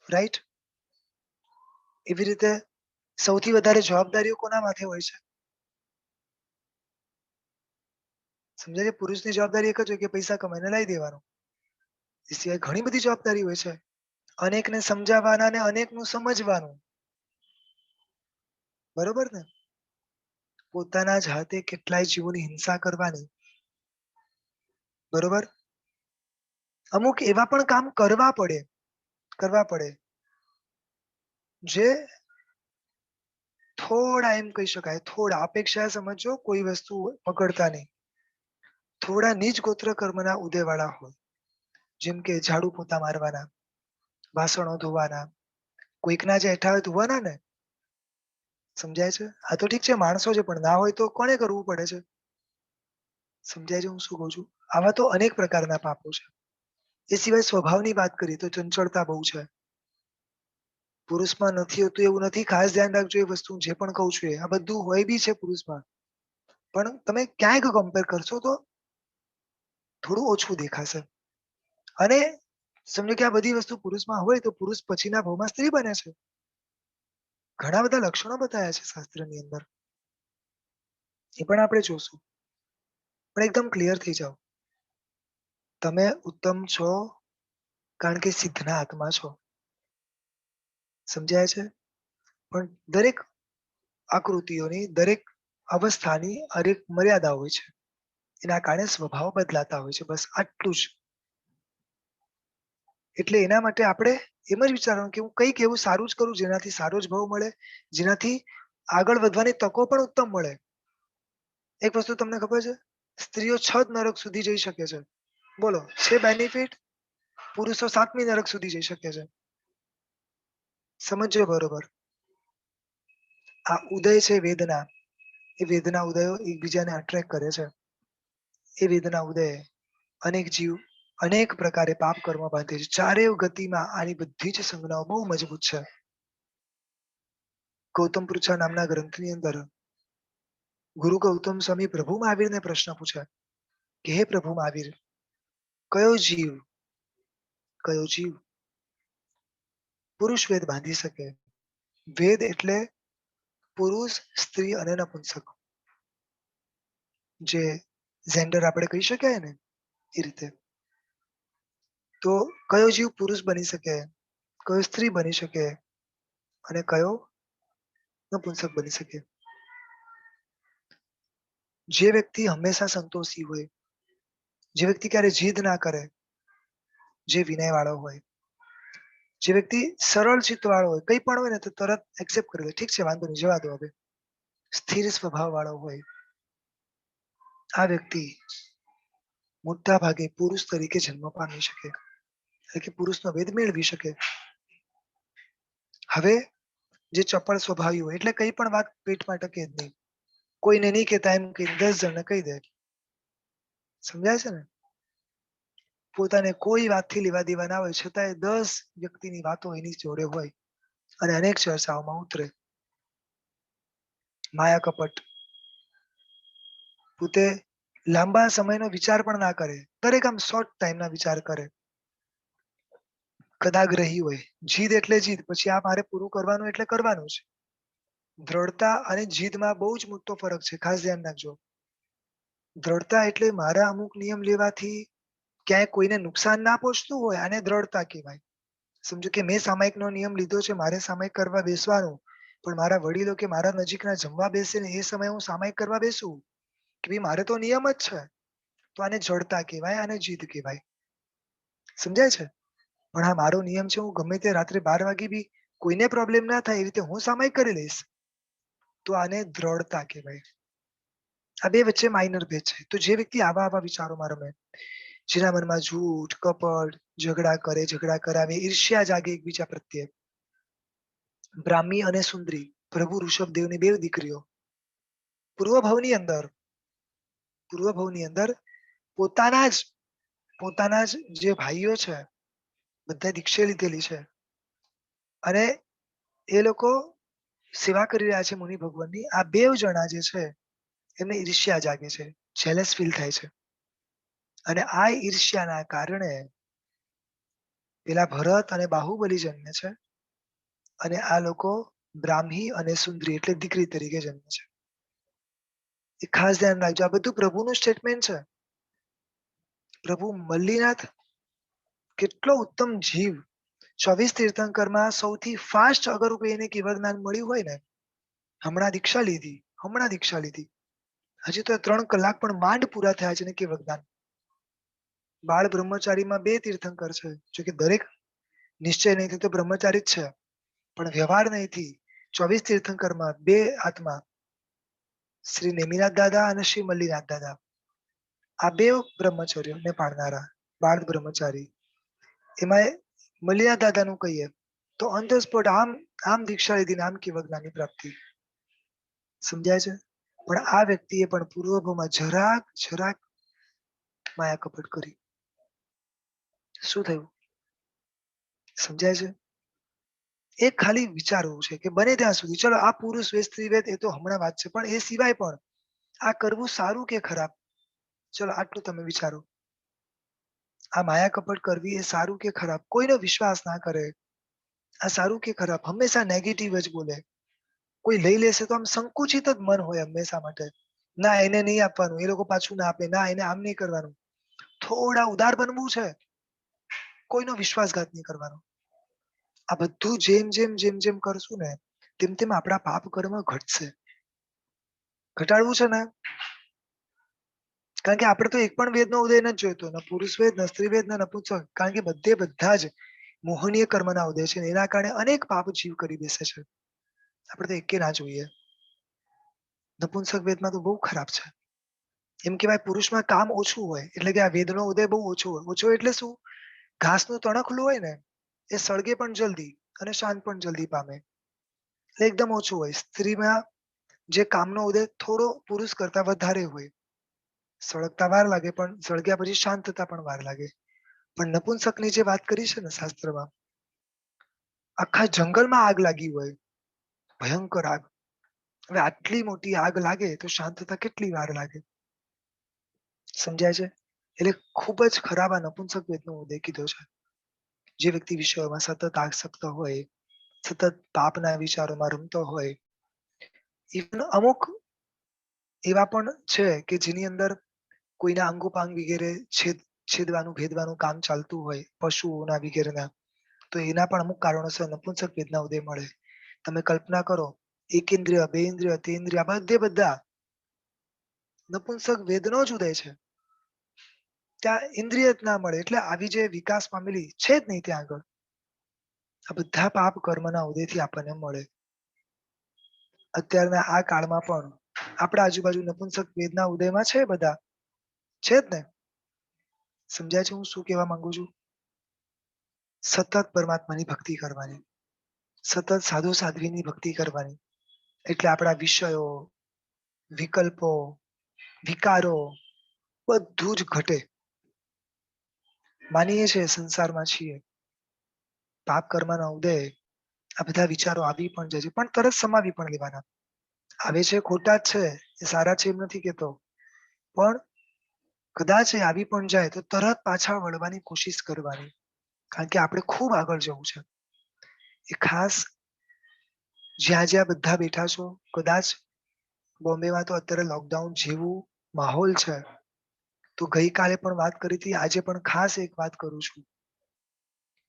રાઈટ? એવી રીતે સૌથી વધારે જવાબદારીઓ કોના માથે હોય છે? સમજાય છે? પુરુષની જવાબદારી એક જ હોય કે પૈસા કમાઈને લાવી દેવાનો. એ સિવાય ઘણી બધી જવાબદારી હોય છે. અનેકને સમજાવવાના અને અનેકનું સમજવાનું. બરોબર ને? પોતાના જ હાથે કેટલાય જીવોની હિંસા કરવાની. બરોબર? અમુક એવા પણ કામ કરવા પડે જે થોડા, એમ કહી શકાય, થોડા અપેક્ષા સમજો, કોઈ વસ્તુ પકડતા નહીં, થોડા નીચ ગોત્ર કર્મના ઉદયવાળા હોય. જેમ કે ઝાડુ પોતા મારવાના, વાસણો ધોવાના, કોઈકના જે હેઠા હોય ધોવાના ને, સમજાય છે? આ તો ઠીક છે, માણસો છે, પણ ના હોય તો કોને કરવું પડે છે? સમજાય છે હું શું કહું છું? આવા તો અનેક પ્રકારના પાપો છે. એ સિવાય સ્વભાવની વાત કરીએ તો ચંચળતા બહુ છે. પુરુષમાં નથી હોતું એવું નથી. ખાસ ધ્યાન રાખજો એ વસ્તુ જે પણ કહું છું એ. આ બધું હોય બી છે પુરુષમાં. પણ તમે ક્યાંક કમ્પેર કરશો તો થોડું ઓછું દેખાશે. અને સમજો કે આ બધી વસ્તુ પુરુષમાં હોય તો પુરુષ પછીના ભાવમાં સ્ત્રી બને છે. ઘણા બધા લક્ષણો બતાવ્યા છે શાસ્ત્રની અંદર. એ પણ આપણે જોશું. પણ એકદમ ક્લિયર થઈ જાઓ. તમે ઉત્તમ છો કારણ કે સિદ્ધના આત્મા છો. સમજાય છે? પણ દરેક આકૃતિઓની, દરેક અવસ્થાની હરેક મર્યાદા હોય છે. એના કારણે સ્વભાવ બદલાતા હોય છે. બસ આટલું જ. એટલે એના માટે આપણે એમ જ વિચારવાનું કે હું કંઈક એવું સારું જ કરું જેનાથી સારો જ ભાવ મળે, જેનાથી આગળ વધવાની તકો પણ ઉત્તમ મળે. એક વસ્તુ તમને ખબર છે? સ્ત્રીઓ 6 નરક સુધી જઈ શકે છે. બોલો, છે બેનિફિટ? પુરુષો 7મી નરક સુધી જઈ શકે છે. સમજજો બરોબર. આ ઉદય છે વેદના. એ વેદના ઉદયો એકબીજાને અટ્રેક્ટ કરે છે. એ વેદના ઉદય અનેક જીવ અનેક પ્રકારે પાપ કર્મ બાંધે છે. ચારેય ગતિમાં આની બધી જ સંજ્ઞાઓ બહુ મજબૂત છે. ગૌતમ પૃચ્છા નામના ગ્રંથની અંદર ગુરુ ગૌતમ સ્વામી પ્રભુ મહાવીરને પ્રશ્ન પૂછ્યા કે હે પ્રભુ મહાવીર, કયો જીવ પુરુષ વેદ બાંધી શકે? વેદ એટલે પુરુષ, સ્ત્રી અને નપુંસક. જે જેન્ડર આપણે કહી શકાય ને એ રીતે. તો કયો જીવ પુરુષ બની શકે, કયો સ્ત્રી બની શકે અને કયો નપુંસક બની શકે? જે વ્યક્તિ હંમેશા સંતોષી હોય, જે વ્યક્તિ ક્યારે જીદ ના કરે, જે વિનય વાળો હોય, જે વ્યક્તિ સરળ ચિત્ત વાળો હોય, કંઈ પણ હોય ને તો તરત એક્સેપ્ટ કરી લે, ઠીક છે વાંધો નહીં, જવા દો હવે. સ્થિર સ્વભાવ વાળો હોય, આ વ્યક્તિ મોટા ભાગે પુરુષ તરીકે જન્મ પામી શકે, એટલે કે પુરુષનો વેદ મેળવી શકે. હવે જે ચપળ સ્વભાવી હોય એટલે કઈ પણ વાત પેટમાં ટકે જ નહીં. કોઈને નહીં કહેતા એમ કે 10 જણને કહી દે. સમજાય છે ને? પોતાને કોઈ વાતથી લેવા દેવા ના હોય છતાંય 10 વ્યક્તિની વાતો એની જોડે હોય અને અનેક ચર્ચાઓમાં ઉતરે. માયા કપટ. પોતે લાંબા સમયનો વિચાર પણ ના કરે, દરેક આમ શોર્ટ ટાઈમના વિચાર કરે. કદાગ્રહી હોય, જીદ એટલે જીદ, પછી આ મારે પૂરું કરવાનું એટલે કરવાનું જ. દ્રઢતા અને જીદમાં બહુ જ મોટો ફરક છે, ખાસ ધ્યાન રાખજો. દ્રઢતા એટલે મારા અમુક નિયમ લેવાથી ક્યાંય કોઈને નુકસાન ના પહોંચતું હોય, આને દ્રઢતા કહેવાય. સમજો કે મેં સામાયિકનો નિયમ લીધો છે, મારે સામાયિક કરવા બેસવાનું, પણ મારા વડીલો કે મારા નજીકના જમવા બેસે ને એ સમયે હું સામાયિક કરવા બેસું કે ભાઈ મારે તો નિયમ જ છે, તો આને જડતા કહેવાય, આને જીદ કહેવાય. સમજાય છે? પણ આ મારો નિયમ છે, હું ગમે તે રાત્રે 12 વાગે બી કોઈને પ્રોબ્લેમ ના થાય એ રીતે હું સામાયિક કરી લઈશ, તો આને દ્રઢતા કહેવાય. આ બે વચ્ચે માઇનર ભેદ છે. તો જે વ્યક્તિ આવા આવા વિચારોમાં રમે, જેના મનમાં જૂઠ, કપટ, ઝઘડા કરાવે, ઈર્ષ્યા જાગે એકબીજા પ્રત્યે. બ્રાહ્મી અને સુંદરી, પ્રભુ ઋષભદેવની 2 દીકરીઓ પૂર્વ ભવની અંદર પોતાના જ જે ભાઈઓ છે બધા દીક્ષા લીધેલી છે અને એ લોકો સેવા કરી રહ્યા છે મુનિ ભગવાનની. આ 2 જણા જે છે એમને ઈર્ષ્યા જાગે છે, જેલસ ફીલ થાય છે. અને આ ઈર્ષ્યાના કારણે પેલા ભરત અને બાહુબલી જન્મે છે અને આ લોકો બ્રાહ્મી અને સુંદરી એટલે દીકરી તરીકે જન્મે છે. એ ખાસ ધ્યાન રાખજો. આ બધું પ્રભુનું સ્ટેટમેન્ટ છે. પ્રભુ મલ્લીનાથ કેટલો ઉત્તમ જીવ. 24 તીર્થંકરમાં સૌથી ફાસ્ટ અગર કોઈને કેવળ જ્ઞાન મળ્યું હોય ને, હમણાં દીક્ષા લીધી. હજી તો 3 કલાક પણ માંડ પૂરા થયા છે ને કેવળ જ્ઞાન. બાળ બ્રહ્મચારીમાં 2 તીર્થંકર છે, જો કે દરેક નિશ્ચય નહીં તો બ્રહ્મચારી જ છે, પણ વ્યવહાર નહીંથી 24 તીર્થંકરમાં 2 આત્મા, શ્રી નેમિનાથ દાદા અને શ્રી મલ્લીનાથ દાદા, આ 2 બ્રહ્મચર્યોને પાળનારા બાળ બ્રહ્મચારી. એમાં મલ્લીનાથ દાદાનું કહીએ તો ઓન ધ સ્પોટ આમ દીક્ષા લીધી, આમ કેવળ જ્ઞાનની પ્રાપ્તિ. સમજાય છે? પણ આ વ્યક્તિએ પણ પૂર્વભાવમાં જરાક માયા કપટ કરી. શું થયું? સમજાય છે? એ ખાલી વિચારવું છે કે બને ત્યાં સુધી ચલો આ પુરુષ વેદ સ્ત્રી વેદ એ તો હમણાં વાત છે, પણ એ સિવાય પણ આ કરવું સારું કે ખરાબ? ચલો આટલું તમે વિચારો. આ માયા કપટ કરવી એ સારું કે ખરાબ? કોઈનો વિશ્વાસ ના કરે. આ સારું કે ખરાબ? હંમેશા નેગેટિવ જ બોલે. કોઈ લઈ લેશે તો આમ સંકુચિત જ મન હોય હંમેશા માટે. ના એને નહીં આપવાનું, એ લોકો પાછું ના આપે, ના એને આમ નહીં કરવાનું. થોડા ઉદાર બનવું છે, કોઈનો વિશ્વાસઘાત નહીં કરવાનો. આ બધું જેમ કરશું ને તેમ આપણા પાપ કર્મ ઘટશે. ઘટાડવું છે ને, કારણ કે આપણે તો એક પણ વેદનો ઉદય નથી જોઈતો, ન પુરુષ વેદ, ન સ્ત્રી વેદ, ન નપુંસક. કારણ કે બધા જ મોહનીય કર્મના ઉદય છે. એના કારણે અનેક પાપ જીવ કરી બેસે છે. આપણે તો એકે ના જોઈએ. નપુંસક વેદમાં તો બહુ ખરાબ છે. એમ કહેવાય પુરુષમાં કામ ઓછું હોય, એટલે કે આ વેદનો ઉદય બહુ ઓછો હોય. ઓછો એટલે શું? ઘાસનું તણખલું હોય ને એ સળગે પણ જલ્દી અને શાંત પણ જલ્દી પામે. એટલે એકદમ ઓછું હોય. સ્ત્રીમાં જે કામનો ઉદય થોડો પુરુષ કરતા વધારે હોય. સળગતા વાર લાગે, પણ સળગ્યા પછી શાંત થતા પણ વાર લાગે. પણ નપુંસકની જે વાત કરી છે ને શાસ્ત્રમાં, આખા જંગલમાં આગ લાગી હોય, ભયંકર આગ. હવે આટલી મોટી આગ લાગે તો શાંત થતા કેટલી વાર લાગે? સમજાય છે? એટલે ખૂબ જ ખરાબ આ નપુંસક વેદનો ઉદય કીધો છે. જે વ્યક્તિ વિષયોમાં સતત આસક્ત હોય, સતત પાપના વિચારોમાં રમતો હોય, ઇવન અમુક એવા પણ છે કે જેની અંદર કોઈના અંગોપાંગ વગેરે છેદવાનું ભેદવાનું કામ ચાલતું હોય, પશુઓના વગેરેના, તો એના પણ અમુક કારણોસર નપુંસક વેદના ઉદય મળે. તમે કલ્પના કરો, એક ઇન્દ્રિય, બે ઇન્દ્રિય, તે ઇન્દ્રિય, બધા નપુંસક વેદનો જ ઉદય છે. ત્યાં ઇન્દ્રિય જ ના મળે, એટલે આવી જે વિકાસ પામેલી છે જ નહીં ત્યાં આગળ. આ બધા પાપ કર્મના ઉદયથી આપણને મળે. અત્યારના આ કાળમાં પણ આપણા આજુબાજુ નપુંસક વેદના ઉદયમાં છે, બધા છે જ ને. સમજાય છે હું શું કહેવા માંગુ છું? સતત પરમાત્માની ભક્તિ કરવાની, સતત સાધુ સાધ્વીની ભક્તિ કરવાની, એટલે આપણા વિષયો, વિકલ્પો, વિકારો બધું જ ઘટે. માનીએ છીએ સંસારમાં છીએ, પાપ કર્મના ઉદય, આ બધા વિચારો આવી પણ જાય છે, પણ તરત સમાવી પણ લેવાના. આવે છે ખોટા જ છે, એ સારા છે એમ નથી કેતો, પણ કદાચ એ આવી પણ જાય તો તરત પાછા વળવાની કોશિશ કરવાની. કારણ કે આપણે ખૂબ આગળ જવું છે. એ ખાસ જ્યાં બધા બેઠા છો, કદાચ બોમ્બેમાં તો અત્યારે લોકડાઉન જેવું માહોલ છે, તો ગઈકાલે પણ વાત કરી હતી, આજે પણ ખાસ એક વાત કરું છું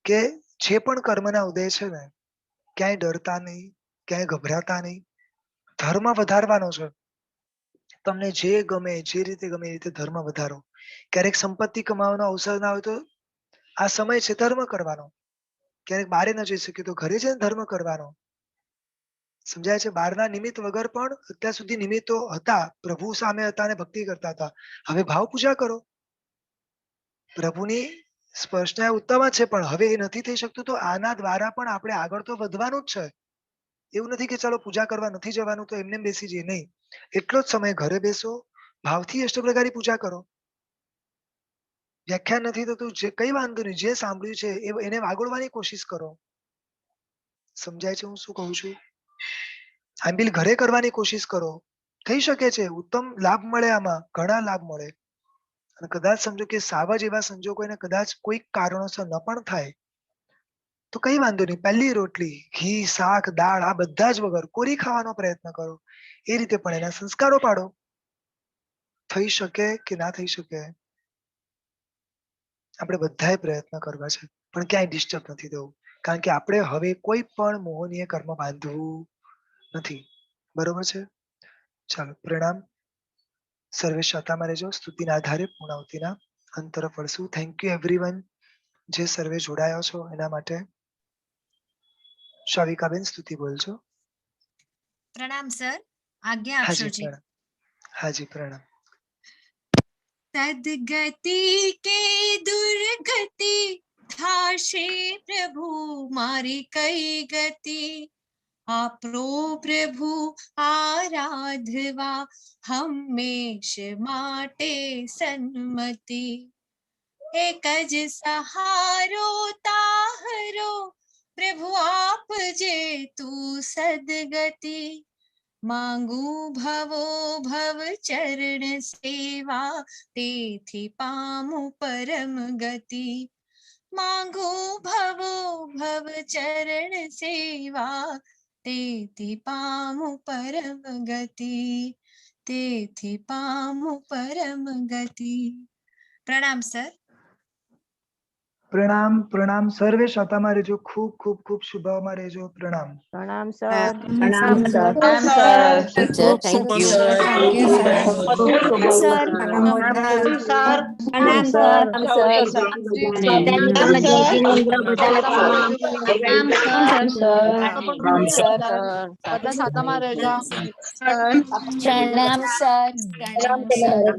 કે જે પણ કર્મના ઉદય છે ને, ક્યાંય ડરતા નહીં, ક્યાંય ગભરાતા નહીં. ધર્મ વધારવાનો છે. તમને જે ગમે, જે રીતે ગમે એ રીતે ધર્મ વધારો. ક્યારેક સંપત્તિ કમાવાનો અવસર ના હોય તો આ સમય છે ધર્મ કરવાનો. ક્યારેક બારે ન જઈ શકીએ તો ઘરે જઈને ધર્મ કરવાનો. સમજાય છે? બહારના નિમિત્ત વગર પણ અત્યાર સુધી નિમિત્તો હતા, પ્રભુ સામે હતા અને ભક્તિ કરતા હતા. હવે ભાવ પૂજા કરો. પ્રભુની સ્પર્શના ઉત્તમ જ છે, પણ હવે એ નથી થઈ શકતું, તો આના દ્વારા પણ આપણે આગળ તો વધવાનું જ છે. એવું નથી કે ચાલો પૂજા કરવા નથી જવાનું તો એમને બેસી જઈએ, નહીં. એટલો જ સમય ઘરે બેસો, ભાવથી અષ્ટપ્રકારી પૂજા કરો. વ્યાખ્યાન નથી થતું, જે કઈ વાંધો નહીં, જે સાંભળ્યું છે એને વાગોળવાની કોશિશ કરો. સમજાય છે હું શું કહું છું? આંબિલ ઘરે કરવાની કોશિશ કરો. થઈ શકે છે, ઉત્તમ લાભ મળે, આમાં ઘણા લાભ મળે. અને કદાચ સમજો કે સાવ જ એવા સંજોગો એને કદાચ કોઈક કારણોસર ન પણ થાય, તો કઈ વાંધો નહીં. પહેલી રોટલી, ઘી, શાક, દાળ આ બધા જ વગર કોરી ખાવાનો પ્રયત્ન કરો. એ રીતે પણ એના સંસ્કારો પાડો. થઈ શકે કે ના થઈ શકે, આપણે બધાએ પ્રયત્ન કરવા છે, પણ ક્યાંય ડિસ્ટર્બ નથી થવું. કારણ કે આપણે હવે કોઈ પણ મોહનીય કર્મ બાંધવું નથી. બરોબર છે? ચાલો, પ્રણામ. સર્વે શાતામાં રહેજો. સ્તુતિના આધારે પૂર્ણાવતીના અંત તરફ વળશું. થેન્ક યુ એવરીવન, જે સર્વે જોડાયો છો એના માટે. શાવિકાબેન સ્તુતિ બોલજો. પ્રણામ સર, આજ્ઞા આપશો હાજી જી. પ્રણામ. હાજી પ્રણામ. સદગતિ કે દુર્ગતિ થાશે પ્રભુ, મારી કઈ ગતિ આપરો પ્રભુ આરાધવા હંમેશ માટે સન્મતિ. એક જ સહારો તાહરો પ્રભુ આપજે તું સદગતિ. માંગુ ભવો ભવ ચરણ સેવા તેથી પામું પરમ ગતિ. માંગુ ભવો ભવ ચરણ સેવા તેથી પામું પરમ ગતિ. તેથી પામું પરમ ગતિ. પ્રણામ સર. પ્રણામ પ્રણામ. સર્વે શાતામાં રહેજો. ખૂબ ખૂબ ખૂબ શુભમાં રહેજો. પ્રણામ. પ્રણામ સર. પ્રણામ sir. Teacher, thank you. Sir પ્રણામ સર. બધા સાતામાં રહેજો. પ્રણામ સર.